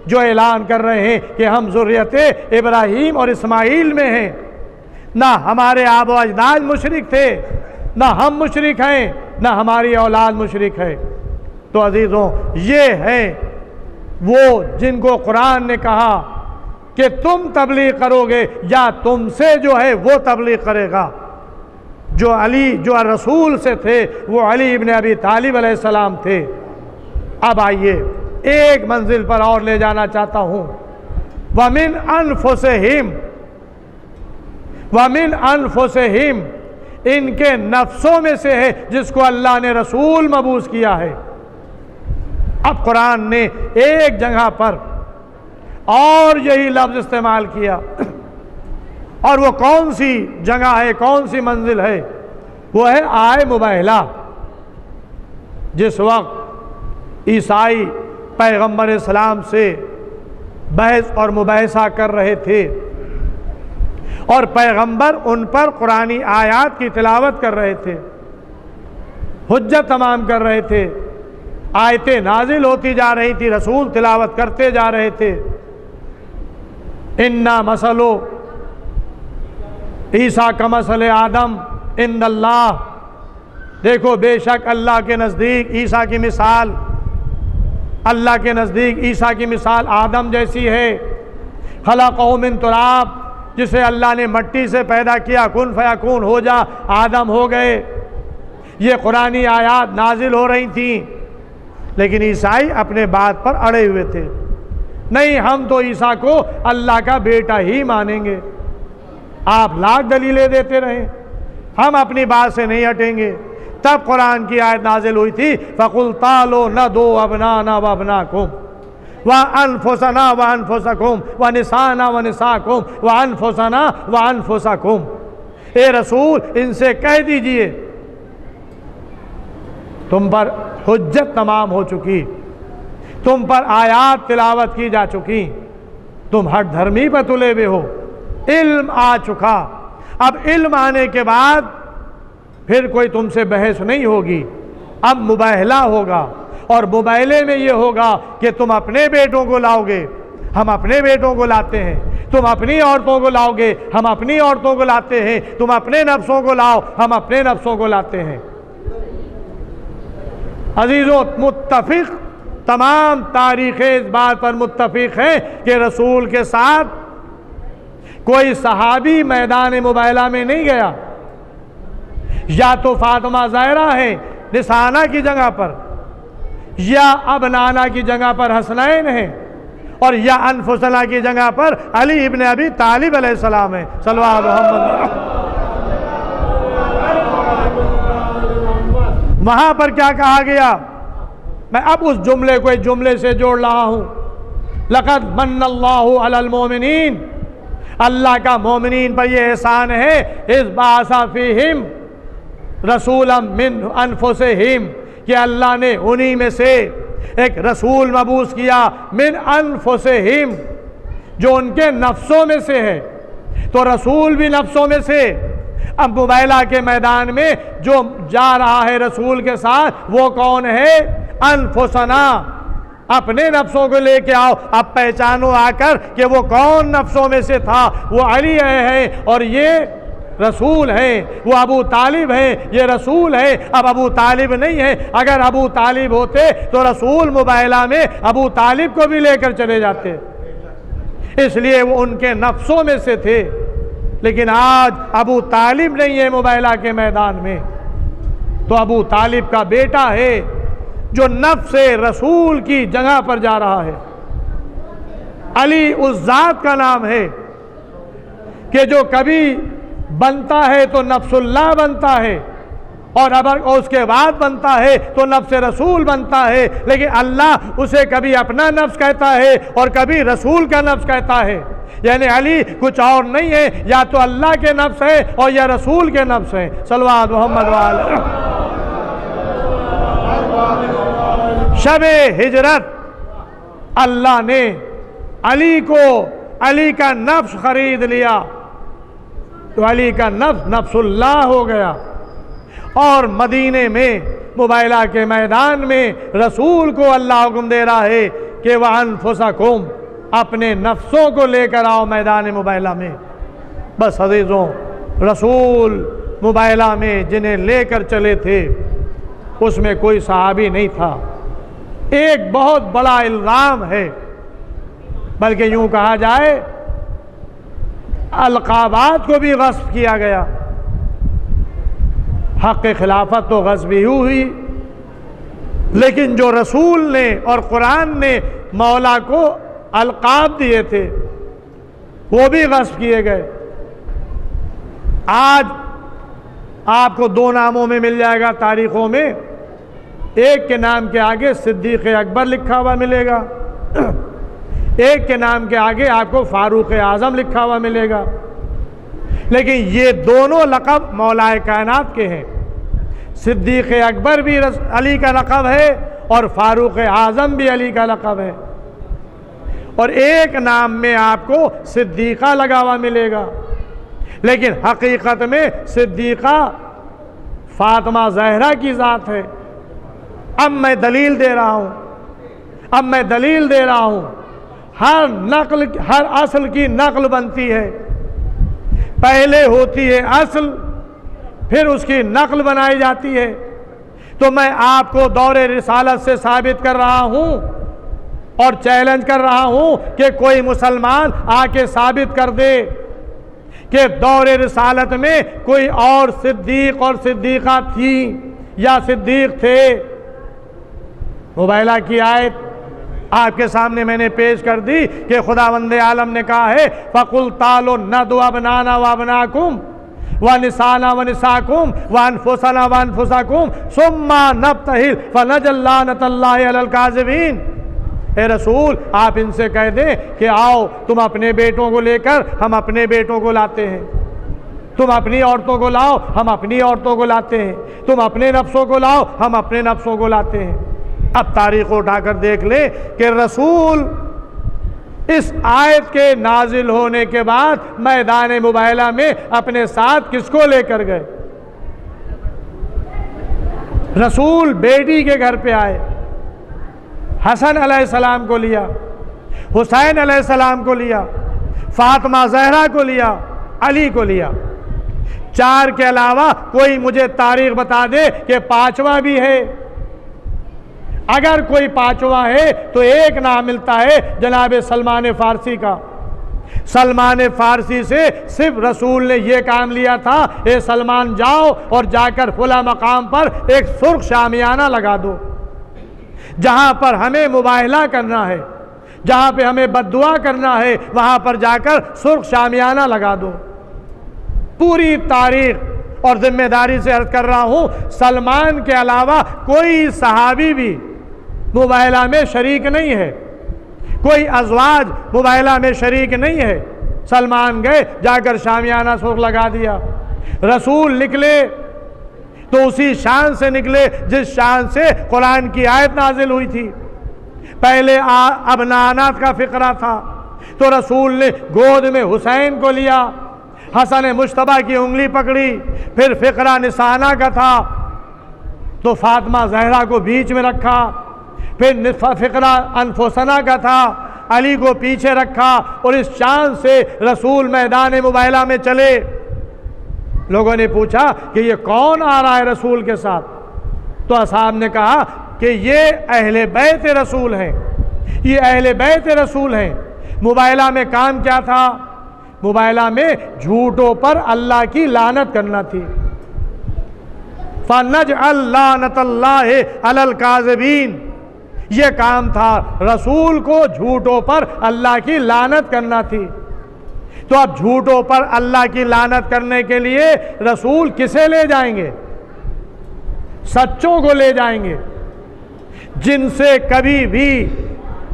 جو اعلان کر رہے ہیں کہ ہم ذریت ابراہیم اور اسماعیل میں ہیں، نہ ہمارے آب و اجداد مشرک تھے، نہ ہم مشرک ہیں، نہ ہماری اولاد مشرک ہے۔ تو عزیزوں یہ ہیں وہ جن کو قرآن نے کہا کہ تم تبلیغ کرو گے یا تم سے جو ہے وہ تبلیغ کرے گا۔ جو رسول سے تھے وہ علی ابن ابی طالب علیہ السلام تھے۔ اب آئیے ایک منزل پر اور لے جانا چاہتا ہوں، وَمِنْ أَنفُسِهِمْ، ان کے نفسوں میں سے ہے جس کو اللہ نے رسول مبعوث کیا ہے۔ اب قرآن نے ایک جگہ پر اور یہی لفظ استعمال کیا، اور وہ کون سی جگہ ہے، کون سی منزل ہے؟ وہ ہے آئے مباہلہ۔ جس وقت عیسائی پیغمبر اسلام سے بحث اور مباحثہ کر رہے تھے اور پیغمبر ان پر قرآنی آیات کی تلاوت کر رہے تھے، حجت تمام کر رہے تھے، آیتیں نازل ہوتی جا رہی تھی، رسول تلاوت کرتے جا رہے تھے۔ اِنَّا مَثَلُ عیسیٰ کَمَثَلِ آدم عند اللہ، دیکھو بے شک اللہ کے نزدیک عیسیٰ کی مثال، اللہ کے نزدیک عیسیٰ کی مثال آدم جیسی ہے۔ خلقہ من تراب، جسے اللہ نے مٹی سے پیدا کیا، کن فیکون، ہو جا، آدم ہو گئے۔ یہ قرآنی آیات نازل ہو رہی تھیں، لیکن عیسائی اپنے بات پر اڑے ہوئے تھے، نہیں ہم تو عیسیٰ کو اللہ کا بیٹا ہی مانیں گے۔ آپ لاکھ دلیلیں دیتے رہے، ہم اپنی بات سے نہیں ہٹیں گے۔ تب قرآن کی آیت نازل ہوئی تھی، فَقُلْ تَعَالَوْا نَدْعُوا أَبْنَاءَنَا وَأَبْنَاءَكُمْ وَأَنفُسَنَا وَأَنفُسَكُمْ وَنِسَاءَنَا وَنِسَاءَكُمْ وَأَنفُسَنَا وَأَنفُسَكُمْ۔ اے رسول ان سے کہہ دیجئے تم پر حجت تمام ہو چکی، تم پر آیات تلاوت کی جا چکی، تم ہٹ دھرمی پر تلے ہوئے ہو، علم آ چکا۔ اب علم آنے کے بعد پھر کوئی تم سے بحث نہیں ہوگی، اب مباہلہ ہوگا، اور مباہلے میں یہ ہوگا کہ تم اپنے بیٹوں کو لاؤ گے، ہم اپنے بیٹوں کو لاتے ہیں، تم اپنی عورتوں کو لاؤ گے، ہم اپنی عورتوں کو لاتے ہیں، تم اپنے نفسوں کو لاؤ، ہم اپنے نفسوں کو لاتے ہیں۔ عزیزوں، متفق تمام تاریخیں اس بات پر متفق ہیں کہ رسول کے ساتھ کوئی صحابی میدان مباہلہ میں نہیں گیا. یا تو فاطمہ زہرا ہے نسانہ کی جگہ پر، یا ابنانہ کی جگہ پر حسنین ہیں، اور یا انفسنا کی جگہ پر علی ابن ابی طالب علیہ السلام ہیں. صلی اللہ محمد. وہاں پر کیا کہا گیا؟ میں اب اس جملے کو ایک جملے سے جوڑ رہا ہوں. لقد من اللہ علی المؤمنین، اللہ کا مومنین پر یہ احسان ہے، اذ بعث فیہم رسولا من انفسہم، کہ اللہ نے انہی میں سے ایک رسول مبعوث کیا، من انفسہم، جو ان کے نفسوں میں سے ہے. تو رسول بھی نفسوں میں سے. اب مباہلہ کے میدان میں جو جا رہا ہے رسول کے ساتھ وہ کون ہے؟ انفسنا. اپنے نفسوں کو لے کے آؤ، اب پہچانو آ کر کہ وہ کون نفسوں میں سے تھا. وہ علی ہے اور یہ رسول ہے. وہ ابو طالب ہے، یہ رسول ہے. اب ابو طالب نہیں ہے. اگر ابو طالب ہوتے تو رسول مباہلہ میں ابو طالب کو بھی لے کر چلے جاتے، اس لیے وہ ان کے نفسوں میں سے تھے. لیکن آج ابو طالب نہیں ہے مباہلہ کے میدان میں، تو ابو طالب کا بیٹا ہے جو نفس رسول کی جگہ پر جا رہا ہے. علی اس ذات کا نام ہے کہ جو کبھی بنتا ہے تو نفس اللہ بنتا ہے، اور اگر اس کے بعد بنتا ہے تو نفس رسول بنتا ہے. لیکن اللہ اسے کبھی اپنا نفس کہتا ہے اور کبھی رسول کا نفس کہتا ہے. یعنی علی کچھ اور نہیں ہے، یا تو اللہ کے نفس ہے اور یا رسول کے نفس ہے. صلوات محمد وعلی. شب ہجرت اللہ نے علی کا نفس خرید لیا، تو علی کا نفس نفس اللہ ہو گیا. اور مدینے میں مباہلہ کے میدان میں رسول کو اللہ حکم دے رہا ہے کہ وَأَنفُسَكُمْ، اپنے نفسوں کو لے کر آؤ میدان مباہلہ میں. بس عزیزوں، رسول مباہلہ میں جنہیں لے کر چلے تھے اس میں کوئی صحابی نہیں تھا. ایک بہت بڑا الزام ہے، بلکہ یوں کہا جائے القابات کو بھی غصب کیا گیا. حق خلافت تو غصب ہی ہوئی، لیکن جو رسول نے اور قرآن نے مولا کو القاب دیے تھے وہ بھی غصب کیے گئے. آج آپ کو دو ناموں میں مل جائے گا تاریخوں میں. ایک کے نام کے آگے صدیق اکبر لکھا ہوا ملے گا، ایک کے نام کے آگے آپ کو فاروق اعظم لکھا ہوا ملے گا. لیکن یہ دونوں لقب مولا کائنات کے ہیں. صدیق اکبر بھی علی کا لقب ہے اور فاروق اعظم بھی علی کا لقب ہے. اور ایک نام میں آپ کو صدیقہ لگا ہوا ملے گا، لیکن حقیقت میں صدیقہ فاطمہ زہرا کی ذات ہے. اب میں دلیل دے رہا ہوں. ہر اصل کی نقل بنتی ہے. پہلے ہوتی ہے اصل، پھر اس کی نقل بنائی جاتی ہے. تو میں آپ کو دور رسالت سے ثابت کر رہا ہوں اور چیلنج کر رہا ہوں کہ کوئی مسلمان آ کے ثابت کر دے کہ دور رسالت میں کوئی اور صدیق اور صدیقہ تھی یا صدیق تھے. مباہلہ کی آیت آپ کے سامنے میں نے پیش کر دی کہ خداوند عالم نے کہا ہے فَقُلْ تَعَالُوا نَدْعُ أَبْنَاءَنَا وَأَبْنَاءَكُمْ وَنِسَاءَنَا وَنِسَاءَكُمْ وَأَنفُسَنَا وَأَنفُسَكُمْ ثُمَّ نَبْتَهِلْ فَنَجْعَلْ لَعْنَةَ اللَّهِ عَلَى الْكَاذِبِينَ. اے رسول آپ ان سے کہہ دیں کہ آؤ تم اپنے بیٹوں کو لے کر ہم اپنے بیٹوں کو لاتے ہیں، تم اپنی عورتوں کو لاؤ ہم اپنی عورتوں کو لاتے ہیں، تم اپنے نفسوں کو لاؤ ہم اپنے نفسوں کو لاتے ہیں. اب تاریخ کو اٹھا کر دیکھ لیں کہ رسول اس آیت کے نازل ہونے کے بعد میدان مباہلہ میں اپنے ساتھ کس کو لے کر گئے؟ رسول بیٹی کے گھر پہ آئے، حسن علیہ السلام کو لیا، حسین علیہ السلام کو لیا، فاطمہ زہرا کو لیا، علی کو لیا. 4 کے علاوہ کوئی مجھے تاریخ بتا دے کہ 5واں بھی ہے. اگر کوئی پانچواں ہے تو ایک نام ملتا ہے جناب سلمان فارسی کا۔ سلمان فارسی سے صرف رسول نے یہ کام لیا تھا، اے سلمان جاؤ اور جا کر فلاں مقام پر ایک سرخ شامیانہ لگا دو، جہاں پر ہمیں مباہلہ کرنا ہے، جہاں پہ ہمیں بد دعا کرنا ہے وہاں پر جا کر سرخ شامیانہ لگا دو۔ پوری تاریخ اور ذمہ داری سے عرض کر رہا ہوں، سلمان کے علاوہ کوئی صحابی بھی مباہلہ میں شریک نہیں ہے، کوئی ازواج مباہلہ میں شریک نہیں ہے۔ سلمان گئے، جا کر شامیانہ سرخ لگا دیا۔ رسول نکلے تو اسی شان سے نکلے جس شان سے قرآن کی آیت نازل ہوئی تھی۔ پہلے ابنانات کا فقرہ تھا تو رسول نے گود میں حسین کو لیا، حسن مجتبیٰ کی انگلی پکڑی۔ پھر فقرہ نسانہ کا تھا تو فاطمہ زہرا کو بیچ میں رکھا۔ پھر فقرہ انفسنا کا تھا، علی کو پیچھے رکھا، اور اس شان سے رسول میدان مباہلہ میں چلے۔ لوگوں نے پوچھا کہ یہ کون آ رہا ہے رسول کے ساتھ؟ تو اصحاب نے کہا کہ یہ اہل بیت رسول ہیں، یہ اہل بیت رسول ہیں۔ مباہلہ میں کام کیا تھا؟ مباہلہ میں جھوٹوں پر اللہ کی لعنت کرنا تھی۔ فَنَجْعَلْ لَعْنَةَ اللَّهِ عَلَى الْكَاذِبِينَ، یہ کام تھا، رسول کو جھوٹوں پر اللہ کی لعنت کرنا تھی۔ تو اب جھوٹوں پر اللہ کی لعنت کرنے کے لیے رسول کسے لے جائیں گے؟ سچوں کو لے جائیں گے، جن سے کبھی بھی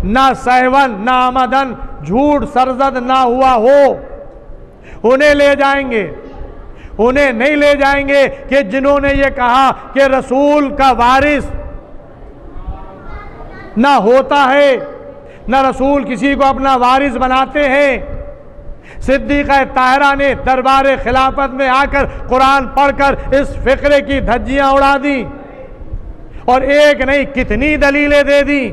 نہ سہون نہ آمدن جھوٹ سرزد نہ ہوا ہو، انہیں لے جائیں گے۔ انہیں نہیں لے جائیں گے کہ جنہوں نے یہ کہا کہ رسول کا وارث نہ ہوتا ہے، نہ رسول کسی کو اپنا وارث بناتے ہیں۔ صدیقہ طاہرہ نے دربار خلافت میں آ کر قرآن پڑھ کر اس فقرے کی دھجیاں اڑا دیں، اور ایک نہیں کتنی دلیلیں دے دیں۔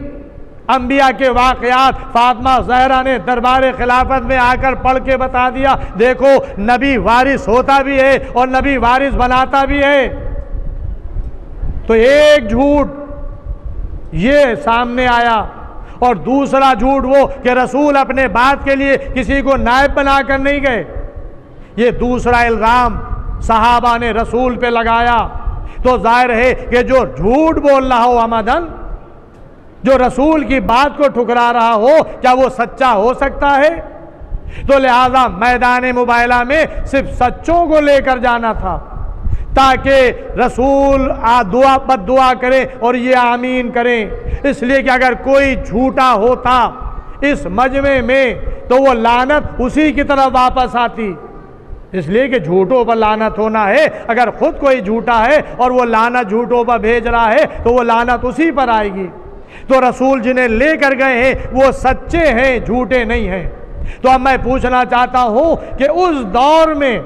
انبیاء کے واقعات فاطمہ زہرا نے دربار خلافت میں آ کر پڑھ کے بتا دیا، دیکھو نبی وارث ہوتا بھی ہے اور نبی وارث بناتا بھی ہے۔ تو ایک جھوٹ یہ سامنے آیا، اور دوسرا جھوٹ وہ کہ رسول اپنے بات کے لیے کسی کو نائب بنا کر نہیں گئے۔ یہ دوسرا الزام صحابہ نے رسول پہ لگایا۔ تو ظاہر ہے کہ جو جھوٹ بول رہا ہو عمدن، جو رسول کی بات کو ٹھکرا رہا ہو، کیا وہ سچا ہو سکتا ہے؟ تو لہذا میدان مباہلہ میں صرف سچوں کو لے کر جانا تھا، تاکہ رسول بد دعا کریں اور یہ آمین کریں۔ اس لیے کہ اگر کوئی جھوٹا ہوتا اس مجمع میں تو وہ لعنت اسی کی طرف واپس آتی۔ اس لیے کہ جھوٹوں پر لعنت ہونا ہے، اگر خود کوئی جھوٹا ہے اور وہ لعنت جھوٹوں پر بھیج رہا ہے تو وہ لعنت اسی پر آئے گی۔ تو رسول جنہیں لے کر گئے ہیں وہ سچے ہیں، جھوٹے نہیں ہیں۔ تو اب میں پوچھنا چاہتا ہوں کہ اس دور میں،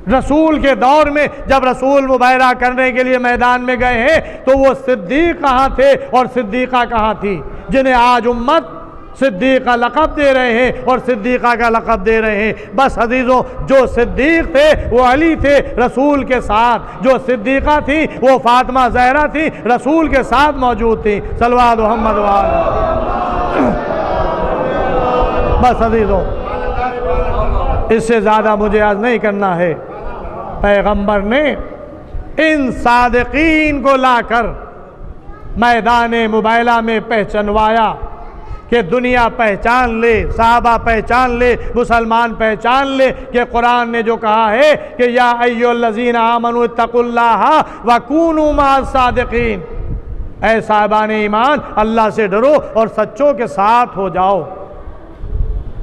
رسول کے دور میں، جب رسول مباہلہ کرنے کے لیے میدان میں گئے ہیں تو وہ صدیق کہاں تھے اور صدیقہ کہاں تھی، جنہیں آج امت صدیق کا لقب دے رہے ہیں اور صدیقہ کا لقب دے رہے ہیں؟ بس عزیزوں، جو صدیق تھے وہ علی تھے رسول کے ساتھ، جو صدیقہ تھی وہ فاطمہ زہرا تھی، رسول کے ساتھ موجود تھی۔ صلوات محمد وعلی۔ بس عزیزوں، اس سے زیادہ مجھے عرض نہیں کرنا ہے۔ پیغمبر نے ان صادقین کو لا کر میدان مباہلہ میں پہچنوایا کہ دنیا پہچان لے، صحابہ پہچان لے، مسلمان پہچان لے کہ قرآن نے جو کہا ہے کہ یا ایھا الذین آمنوا اتقوا اللہ وکونوا مع الصادقین، اے صاحبان ایمان اللہ سے ڈرو اور سچوں کے ساتھ ہو جاؤ۔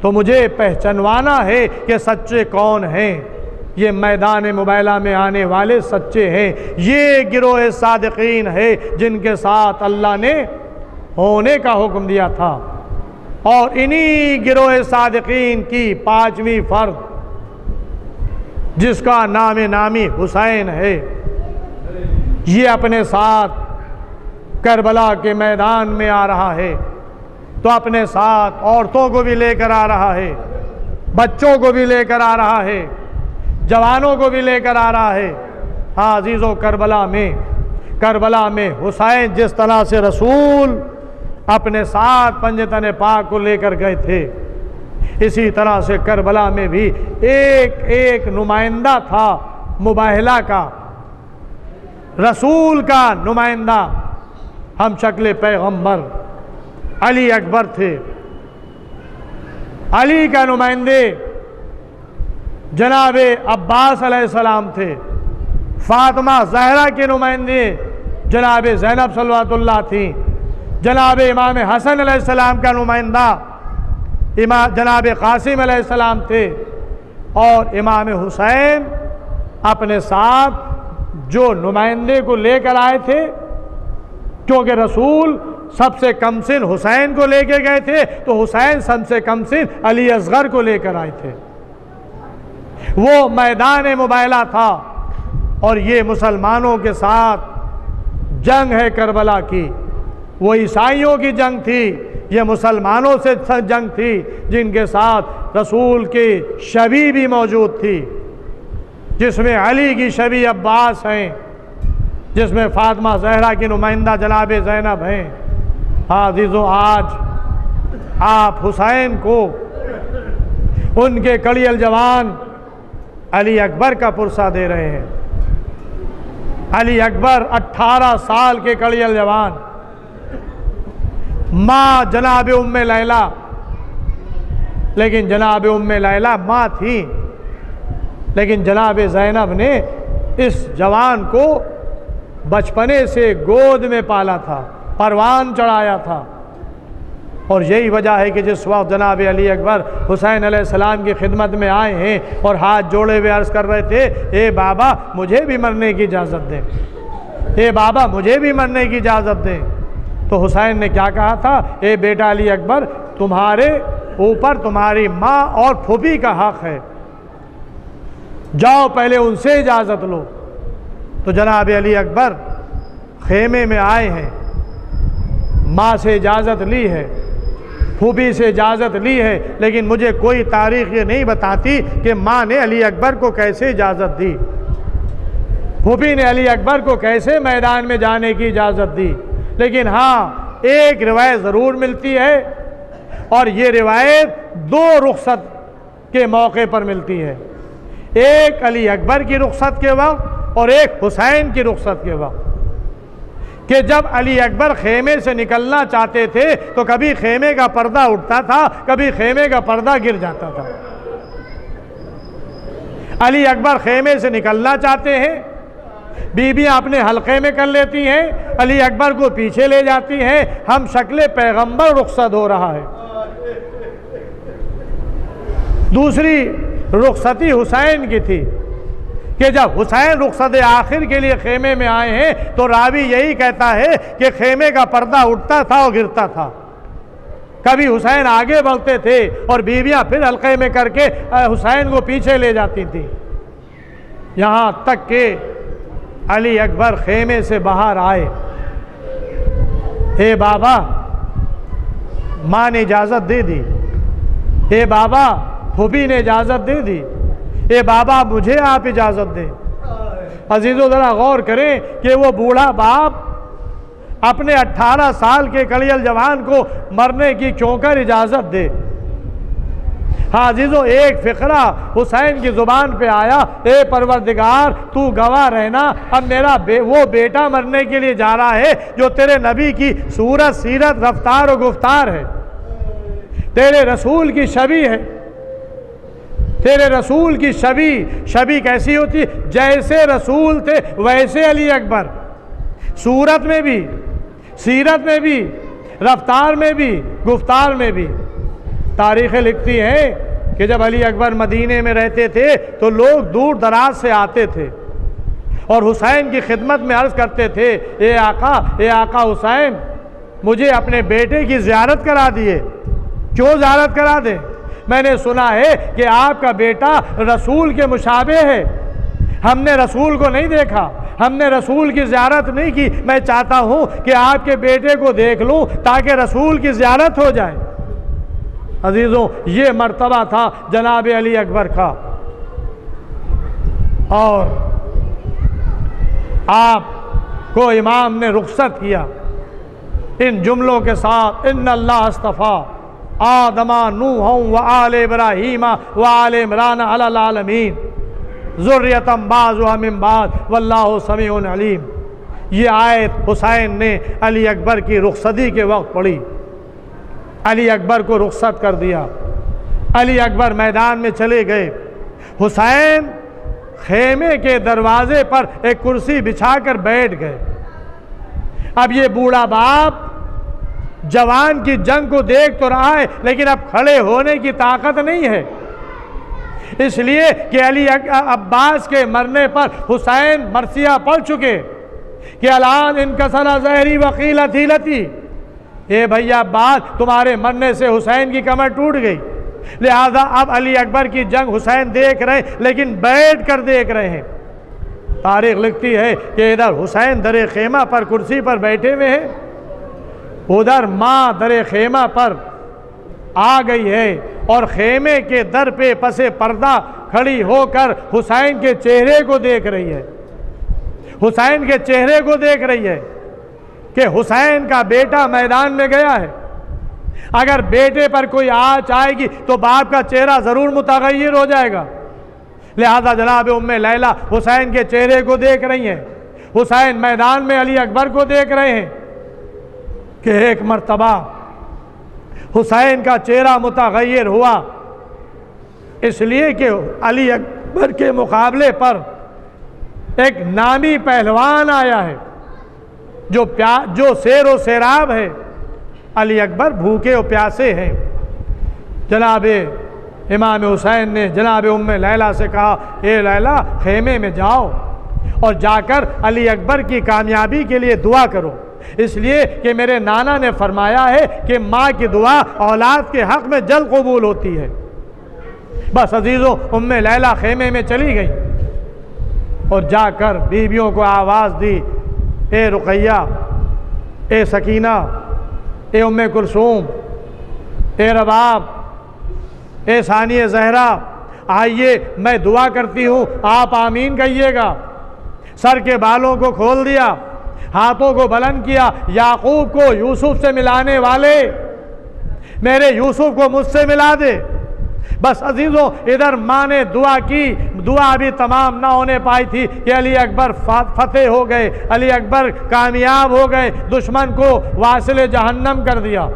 تو مجھے پہچنوانا ہے کہ سچے کون ہیں۔ یہ میدان مباہلہ میں آنے والے سچے ہیں، یہ گروہ صادقین ہے جن کے ساتھ اللہ نے ہونے کا حکم دیا تھا۔ اور انہی گروہ صادقین کی پانچویں فرد جس کا نام نامی حسین ہے، یہ اپنے ساتھ کربلا کے میدان میں آ رہا ہے، تو اپنے ساتھ عورتوں کو بھی لے کر آ رہا ہے، بچوں کو بھی لے کر آ رہا ہے، جوانوں کو بھی لے کر آ رہا ہے۔ ہاں عزیزوں، کربلا میں کربلا میں حسین جس طرح سے رسول اپنے ساتھ پنجتن پاک کو لے کر گئے تھے، اسی طرح سے کربلا میں بھی ایک ایک نمائندہ تھا مباہلہ کا، رسول کا نمائندہ، ہم شکل پیغمبر علی اکبر تھے، علی کا نمائندے جناب عباس علیہ السلام تھے، فاطمہ زہرا کے نمائندے جناب زینب صلوات اللہ تھیں، جناب امام حسن علیہ السلام کا نمائندہ جناب قاسم علیہ السلام تھے، اور امام حسین اپنے ساتھ جو نمائندے کو لے کر آئے تھے، کیونکہ رسول سب سے کم سن حسین کو لے کے گئے تھے، تو حسین سب سے کم سن علی اصغر کو لے کر آئے تھے۔ وہ میدان مباہلہ تھا، اور یہ مسلمانوں کے ساتھ جنگ ہے کربلا کی، وہ عیسائیوں کی جنگ تھی، یہ مسلمانوں سے جنگ تھی جن کے ساتھ رسول کی شبیہ بھی موجود تھی، جس میں علی کی شبیہ عباس ہیں، جس میں فاطمہ زہرا کی نمائندہ جناب زینب ہیں۔ عزیزو، آج آپ حسین کو ان کے کڑی الجوان علی اکبر کا پرسہ دے رہے ہیں۔ علی اکبر 18 سال کے کڑی الجوان، ماں جناب ام لیلہ، لیکن جناب ام لیلہ ماں تھی، لیکن جناب زینب نے اس جوان کو بچپنے سے گود میں پالا تھا، پروان چڑھایا تھا، اور یہی وجہ ہے کہ جس وقت جناب علی اکبر حسین علیہ السلام کی خدمت میں آئے ہیں اور ہاتھ جوڑے ہوئے عرض کر رہے تھے، اے بابا مجھے بھی مرنے کی اجازت دیں، اے بابا مجھے بھی مرنے کی اجازت دیں، تو حسین نے کیا کہا تھا؟ اے بیٹا علی اکبر، تمہارے اوپر تمہاری ماں اور پھوپھی کا حق ہے، جاؤ پہلے ان سے اجازت لو۔ تو جناب علی اکبر خیمے میں آئے ہیں، ماں سے اجازت لی ہے، پھوپھی سے اجازت لی ہے، لیکن مجھے کوئی تاریخ یہ نہیں بتاتی کہ ماں نے علی اکبر کو کیسے اجازت دی، پھوپھی نے علی اکبر کو کیسے میدان میں جانے کی اجازت دی۔ لیکن ہاں ایک روایت ضرور ملتی ہے، اور یہ روایت 2 رخصت کے موقع پر ملتی ہے، ایک علی اکبر کی رخصت کے وقت اور ایک حسین کی رخصت کے وقت، کہ جب علی اکبر خیمے سے نکلنا چاہتے تھے تو کبھی خیمے کا پردہ اٹھتا تھا، کبھی خیمے کا پردہ گر جاتا تھا۔ علی اکبر خیمے سے نکلنا چاہتے ہیں، بیویاں اپنے حلقے میں کر لیتی ہیں، علی اکبر کو پیچھے لے جاتی ہیں، ہم شکل پیغمبر رخصت ہو رہا ہے۔ دوسری رخصتی حسین کی تھی کہ جب حسین رخصت آخر کے لیے خیمے میں آئے ہیں تو راوی یہی کہتا ہے کہ خیمے کا پردہ اٹھتا تھا اور گرتا تھا، کبھی حسین آگے بڑھتے تھے اور بیویاں پھر حلقے میں کر کے حسین کو پیچھے لے جاتی تھیں، یہاں تک کہ علی اکبر خیمے سے باہر آئے، اے بابا ماں نے اجازت دے دی، اے بابا پھوپھی نے اجازت دے دی، اے بابا مجھے آپ اجازت دیں۔ عزیزو ذرا غور کریں کہ وہ بوڑھا باپ اپنے 18 سال کے کڑی الجوان کو مرنے کی کیوں کر اجازت دے۔ ہاں عزیزو، ایک فقرہ حسین کی زبان پہ آیا، اے پروردگار تو گواہ رہنا، اب میرا وہ بیٹا مرنے کے لیے جا رہا ہے جو تیرے نبی کی صورت، سیرت، رفتار و گفتار ہے، تیرے رسول کی شبیہ ہے، تیرے رسول کی شبیہ کیسی ہوتی؟ جیسے رسول تھے ویسے علی اکبر، صورت میں بھی، سیرت میں بھی، رفتار میں بھی، گفتار میں بھی۔ تاریخیں لکھتی ہیں کہ جب علی اکبر مدینے میں رہتے تھے تو لوگ دور دراز سے آتے تھے اور حسین کی خدمت میں عرض کرتے تھے، اے آقا حسین مجھے اپنے بیٹے کی زیارت کرا دیے۔ کیوں زیارت کرا دیں؟ میں نے سنا ہے کہ آپ کا بیٹا رسول کے مشابہ ہے، ہم نے رسول کو نہیں دیکھا، ہم نے رسول کی زیارت نہیں کی، میں چاہتا ہوں کہ آپ کے بیٹے کو دیکھ لوں تاکہ رسول کی زیارت ہو جائے۔ عزیزوں، یہ مرتبہ تھا جناب علی اکبر کا، اور آپ کو امام نے رخصت کیا ان جملوں کے ساتھ، ان اللہ اصطفیٰ آدم نوح و آل ابراہیم و آل عمران علی العالمین ذریۃ بعضها من بعض واللہ سمیع علیم۔ یہ آیت حسین نے علی اکبر کی رخصتی کے وقت پڑھی، علی اکبر کو رخصت کر دیا، علی اکبر میدان میں چلے گئے، حسین خیمے کے دروازے پر ایک کرسی بچھا کر بیٹھ گئے۔ اب یہ بوڑھا باپ جوان کی جنگ کو دیکھ تو رہا ہے لیکن اب کھڑے ہونے کی طاقت نہیں ہے، اس لیے کہ علی عباس کے مرنے پر حسین مرثیہ پڑھ چکے کہ الان انکسر ظہری وقیل تھیلتی، اے بھیا عباس تمہارے مرنے سے حسین کی کمر ٹوٹ گئی، لہذا اب علی اکبر کی جنگ حسین دیکھ رہے ہیں لیکن بیٹھ کر دیکھ رہے ہیں۔ تاریخ لکھتی ہے کہ ادھر حسین در خیمہ پر کرسی پر بیٹھے ہوئے ہیں، ادھر ماں در خیمہ پر آ گئی ہے اور خیمے کے در پہ پس پردہ کھڑی ہو کر حسین کے چہرے کو دیکھ رہی ہے، حسین کے چہرے کو دیکھ رہی ہے کہ حسین کا بیٹا میدان میں گیا ہے، اگر بیٹے پر کوئی آنچ آئے گی تو باپ کا چہرہ ضرور متغیر ہو جائے گا، لہذا جناب ام لیلہ حسین کے چہرے کو دیکھ رہی ہیں، حسین میدان میں علی اکبر کو دیکھ رہے ہیں کہ ایک مرتبہ حسین کا چہرہ متغیر ہوا، اس لیے کہ علی اکبر کے مقابلے پر ایک نامی پہلوان آیا ہے جو سیر و سیراب ہے، علی اکبر بھوکے و پیاسے ہیں۔ جناب امام حسین نے جناب ام لیلہ سے کہا، اے لیلہ خیمے میں جاؤ اور جا کر علی اکبر کی کامیابی کے لیے دعا کرو، اس لیے کہ میرے نانا نے فرمایا ہے کہ ماں کی دعا اولاد کے حق میں جلد قبول ہوتی ہے۔ بس عزیزو ام لیلہ خیمے میں چلی گئی اور جا کر بیویوں کو آواز دی، اے رقیہ، اے سکینہ، اے ام کلثوم، اے رباب، اے ثانیہ زہرا، آئیے میں دعا کرتی ہوں، آپ آمین کہیے گا۔ سر کے بالوں کو کھول دیا، ہاتھوں کو بلند کیا، یعقوب کو یوسف سے ملانے والے میرے یوسف کو مجھ سے ملا دے۔ بس عزیزوں ادھر ماں نے دعا کی، دعا بھی تمام نہ ہونے پائی تھی کہ علی اکبر فتح ہو گئے، علی اکبر کامیاب ہو گئے، دشمن کو واصل جہنم کر دیا۔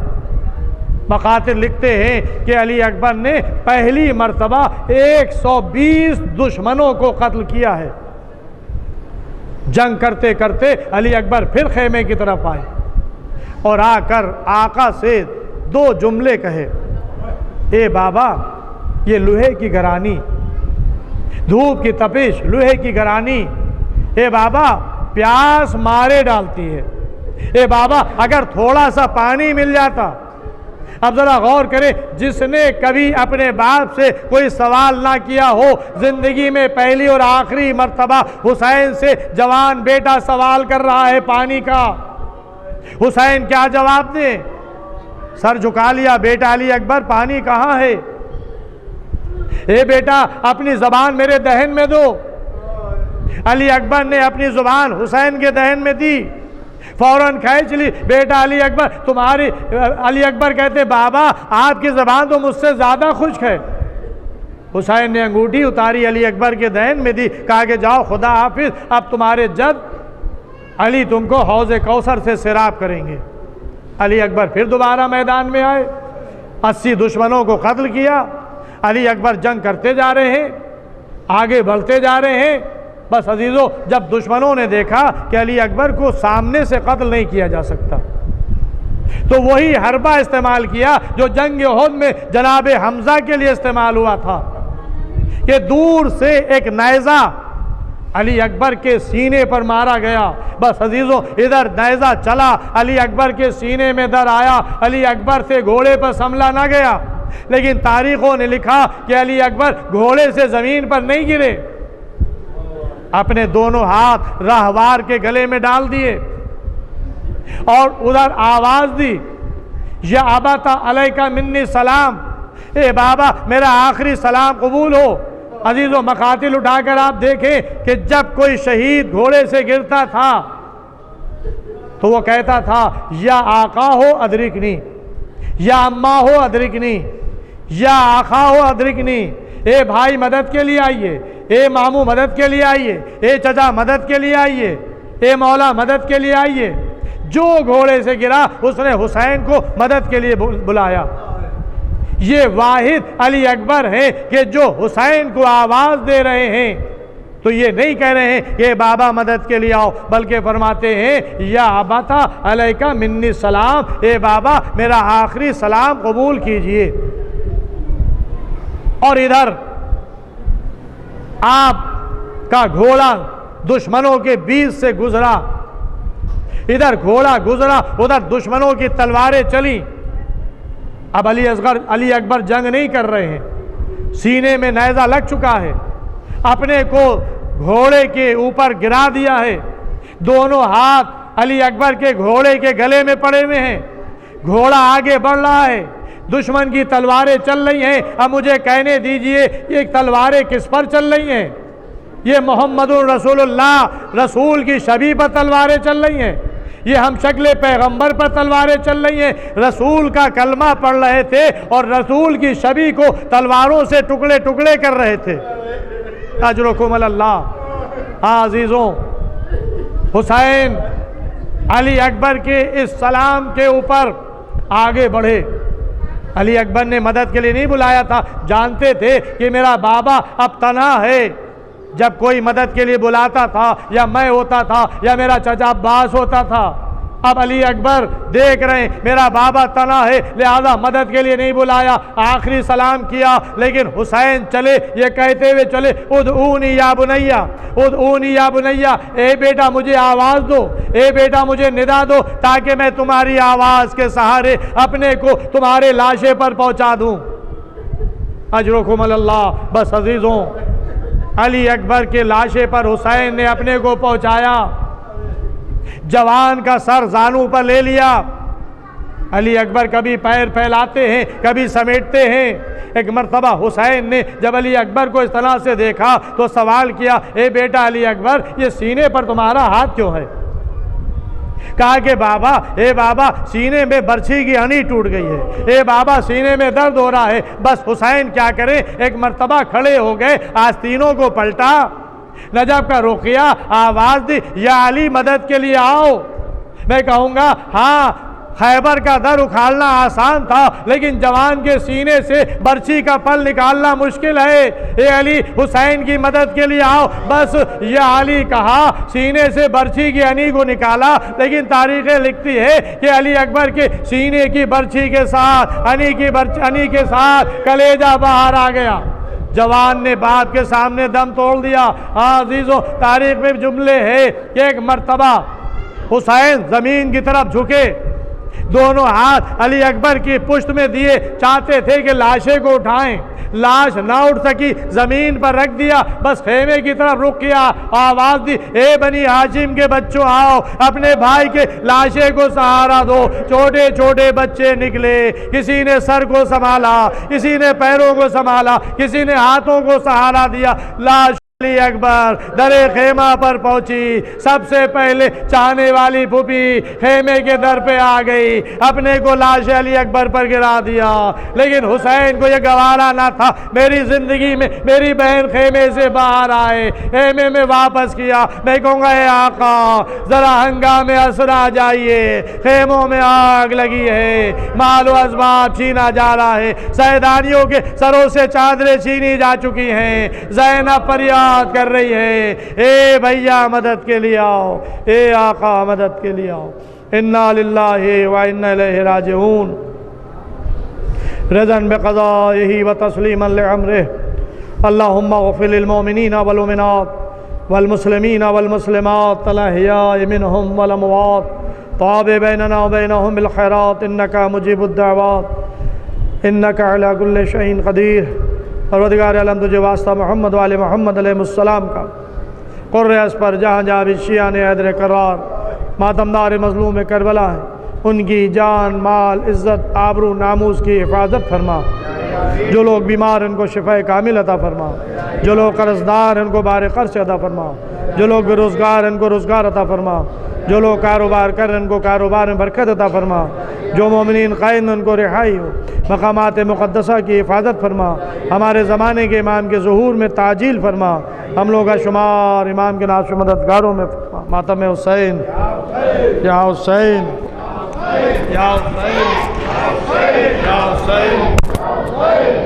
مقاتل لکھتے ہیں کہ علی اکبر نے پہلی مرتبہ 120 دشمنوں کو قتل کیا ہے۔ جنگ کرتے کرتے علی اکبر پھر خیمے کی طرف آئے اور آ کر آقا سے 2 جملے کہے، اے بابا یہ لوہے کی گرانی، دھوپ کی تپش، لوہے کی گرانی، اے بابا پیاس مارے ڈالتی ہے، اے بابا اگر تھوڑا سا پانی مل جاتا۔ اب ذرا غور کریں، جس نے کبھی اپنے باپ سے کوئی سوال نہ کیا ہو، زندگی میں پہلی اور آخری مرتبہ حسین سے جوان بیٹا سوال کر رہا ہے پانی کا، حسین کیا جواب دیں؟ سر جھکا لیا، بیٹا علی اکبر پانی کہاں ہے؟ اے بیٹا اپنی زبان میرے دہن میں دو۔ علی اکبر نے اپنی زبان حسین کے دہن میں دی، فوراً کھینچ لی، بیٹا علی اکبر تمہاری، علی اکبر کہتے بابا آپ کی زبان تو مجھ سے زیادہ خشک ہے۔ حسین نے انگوٹھی اتاری علی اکبر کے دہن میں دی، کہا کہ جاؤ خدا حافظ، اب تمہارے جد علی تم کو حوض کوثر سے سیراب کریں گے۔ علی اکبر پھر دوبارہ میدان میں آئے، 80 دشمنوں کو قتل کیا۔ علی اکبر جنگ کرتے جا رہے ہیں، آگے بڑھتے جا رہے ہیں۔ بس عزیزو جب دشمنوں نے دیکھا کہ علی اکبر کو سامنے سے قتل نہیں کیا جا سکتا تو وہی حربہ استعمال کیا جو جنگ احد میں جناب حمزہ کے لیے استعمال ہوا تھا، کہ دور سے ایک نیزہ علی اکبر کے سینے پر مارا گیا۔ بس عزیزو ادھر نیزہ چلا، علی اکبر کے سینے میں در آیا، علی اکبر سے گھوڑے پر سنبھلا نہ گیا، لیکن تاریخوں نے لکھا کہ علی اکبر گھوڑے سے زمین پر نہیں گرے، اپنے دونوں ہاتھ راہوار کے گلے میں ڈال دیے اور ادھر آواز دی، یا ابا علیکہ منی سلام، اے بابا میرا آخری سلام قبول ہو۔ عزیزو مقاتل اٹھا کر آپ دیکھیں کہ جب کوئی شہید گھوڑے سے گرتا تھا تو وہ کہتا تھا یا آقا ہو ادرکنی، یا اماں ہو ادرکنی، یا آقا ہو ادرکنی، اے بھائی مدد کے لیے آئیے، اے ماموں مدد کے لیے آئیے، اے چچا مدد کے لیے آئیے، اے مولا مدد کے لیے آئیے۔ جو گھوڑے سے گرا اس نے حسین کو مدد کے لیے بلایا۔ یہ واحد علی اکبر ہیں کہ جو حسین کو آواز دے رہے ہیں، تو یہ نہیں کہہ رہے ہیں کہ بابا مدد کے لیے آؤ، بلکہ فرماتے ہیں یا ابتا علیکہ منی سلام، اے بابا میرا آخری سلام قبول کیجئے۔ اور ادھر آپ کا گھوڑا دشمنوں کے بیچ سے گزرا، ادھر گھوڑا گزرا، ادھر دشمنوں کی تلواریں چلی۔ اب علی اکبر جنگ نہیں کر رہے ہیں، سینے میں نیزہ لگ چکا ہے، اپنے کو گھوڑے کے اوپر گرا دیا ہے، دونوں ہاتھ علی اکبر کے گھوڑے کے گلے میں پڑے ہوئے ہیں، گھوڑا آگے بڑھ رہا ہے، دشمن کی تلواریں چل رہی ہیں۔ اب مجھے کہنے دیجئے یہ تلواریں کس پر چل رہی ہیں؟ یہ محمد رسول اللہ، رسول کی شبیہ پر تلواریں چل رہی ہیں، یہ ہم شکل پیغمبر پر تلواریں چل رہی ہیں۔ رسول کا کلمہ پڑھ رہے تھے اور رسول کی شبیہ کو تلواروں سے ٹکڑے ٹکڑے کر رہے تھے۔ اجرکم اللہ۔ عزیزوں، حسین علی اکبر کے اس سلام کے اوپر آگے بڑھے۔ علی اکبر نے مدد کے لیے نہیں بلایا تھا، جانتے تھے کہ میرا بابا اب تنہا ہے۔ جب کوئی مدد کے لیے بلاتا تھا، یا میں ہوتا تھا یا میرا چچا عباس ہوتا تھا، اب علی اکبر دیکھ رہے ہیں میرا بابا تنہا ہے، لہذا مدد کے لیے نہیں بلایا، آخری سلام کیا۔ لیکن حسین چلے یہ کہتے ہوئے چلے ادعونی یا بنیا، ادعونی یا بنیا، اے بیٹا مجھے آواز دو، اے بیٹا مجھے ندا دو، تاکہ میں تمہاری آواز کے سہارے اپنے کو تمہارے لاشے پر پہنچا دوں۔ اجرکم اللہ۔ بس عزیزوں، علی اکبر کے لاشے پر حسین نے اپنے کو پہنچایا، جوان کا سر زانو پر لے لیا۔ علی اکبر کبھی پیر پھیلاتے ہیں، کبھی سمیٹتے ہیں۔ ایک مرتبہ حسین نے جب علی اکبر کو اس طرح سے دیکھا تو سوال کیا، اے بیٹا علی اکبر، یہ سینے پر تمہارا ہاتھ کیوں ہے؟ کہا کہ بابا، اے بابا سینے میں برچھی کی ہنی ٹوٹ گئی ہے، اے بابا سینے میں درد ہو رہا ہے۔ بس حسین کیا کریں، ایک مرتبہ کھڑے ہو گئے، آستینوں کو پلٹا، نجف کا رخ کیا، آواز دی، یا علی مدد کے لیے آؤ۔ میں کہوں گا ہاں، خیبر کا در اکھاڑنا آسان تھا، لیکن جوان کے سینے سے برچھی کا پل نکالنا مشکل ہے۔ اے علی حسین کی مدد کے لیے آؤ۔ بس یا علی کہا، سینے سے برچھی کی ہنی کو نکالا، لیکن تاریخیں لکھتی ہے کہ علی اکبر کے سینے کی برچھی کے ساتھ ہنی کے ساتھ کلیجہ باہر آ گیا۔ جوان نے باپ کے سامنے دم توڑ دیا۔ عزیزوں، تاریخ میں جملے ہے کہ ایک مرتبہ حسین زمین کی طرف جھکے، دونوں ہاتھ علی اکبر کی پشت میں دیے، چاہتے تھے کہ لاشے کو اٹھائیں، لاش نہ اٹھ سکی، زمین پر رکھ دیا، بس خیمے کی طرف رخ کیا، آواز دی، اے بنی ہاشم کے بچوں آؤ، اپنے بھائی کے لاشے کو سہارا دو۔ چھوٹے چھوٹے بچے نکلے، کسی نے سر کو سنبھالا، کسی نے پیروں کو سنبھالا، کسی نے ہاتھوں کو سہارا دیا۔ لاش علی اکبر درے خیمہ پر پہنچی، سب سے پہلے چاہنے والی پھوپھی خیمے کے در پہ آ گئی، اپنے کو لاش علی اکبر پر گرا دیا۔ لیکن حسین کو یہ گوارا نہ تھا میری زندگی میں میری بہن خیمے سے باہر آئے، خیمے میں واپس کیا۔ میں کہوں گا اے آقا ذرا ہنگامے اسرا جائیے، خیموں میں آگ لگی ہے، مال و اسباب چھینا جا رہا ہے، سیدانیوں کے سروں سے چادریں چھینی جا چکی ہیں، زینب فریاد کر رہی ہے، اے بھیا مدد کے لیے آؤ، اے آقا مدد کے لیے آؤ۔ انا للہ و انا الیہ راجعون، رضا بقضائہ و تسلیما لامرہ۔ اللہم اغفر للمؤمنین والمؤمنات والمسلمین والمسلمات الاحیاء منہم والاموات، طاب بیننا و بینہم بالخیرات انک مجیب الدعوات انک علی کل شیء قدیر۔ پروردگار عالم تجھے واسطہ محمد وآل محمد علیہ السلام کا قرِ اس پر جہاں جہاں بھی شیعان حیدر کرار ماتمدار مظلوم کربلا ہیں، ان کی جان مال عزت آبرو ناموس کی حفاظت فرما۔ جو لوگ بیمار ان کو شفاء کامل عطا فرما، جو لوگ قرض دار ان کو بار قرض عطا فرما، جو لوگ بے روزگار ان کو روزگار عطا فرما، جو لوگ کاروبار کر رہے ہیں ان کو کاروبار میں برکت عطا فرما، جو مومنین قائد ان کو رہائی ہو، مقامات مقدسہ کی حفاظت فرما، ہمارے زمانے کے امام کے ظہور میں تعجیل فرما، ہم لوگ کا شمار امام کے ناصر مددگاروں میں فرما۔ ماتم حسین یا حسین یا حسین یا حسین۔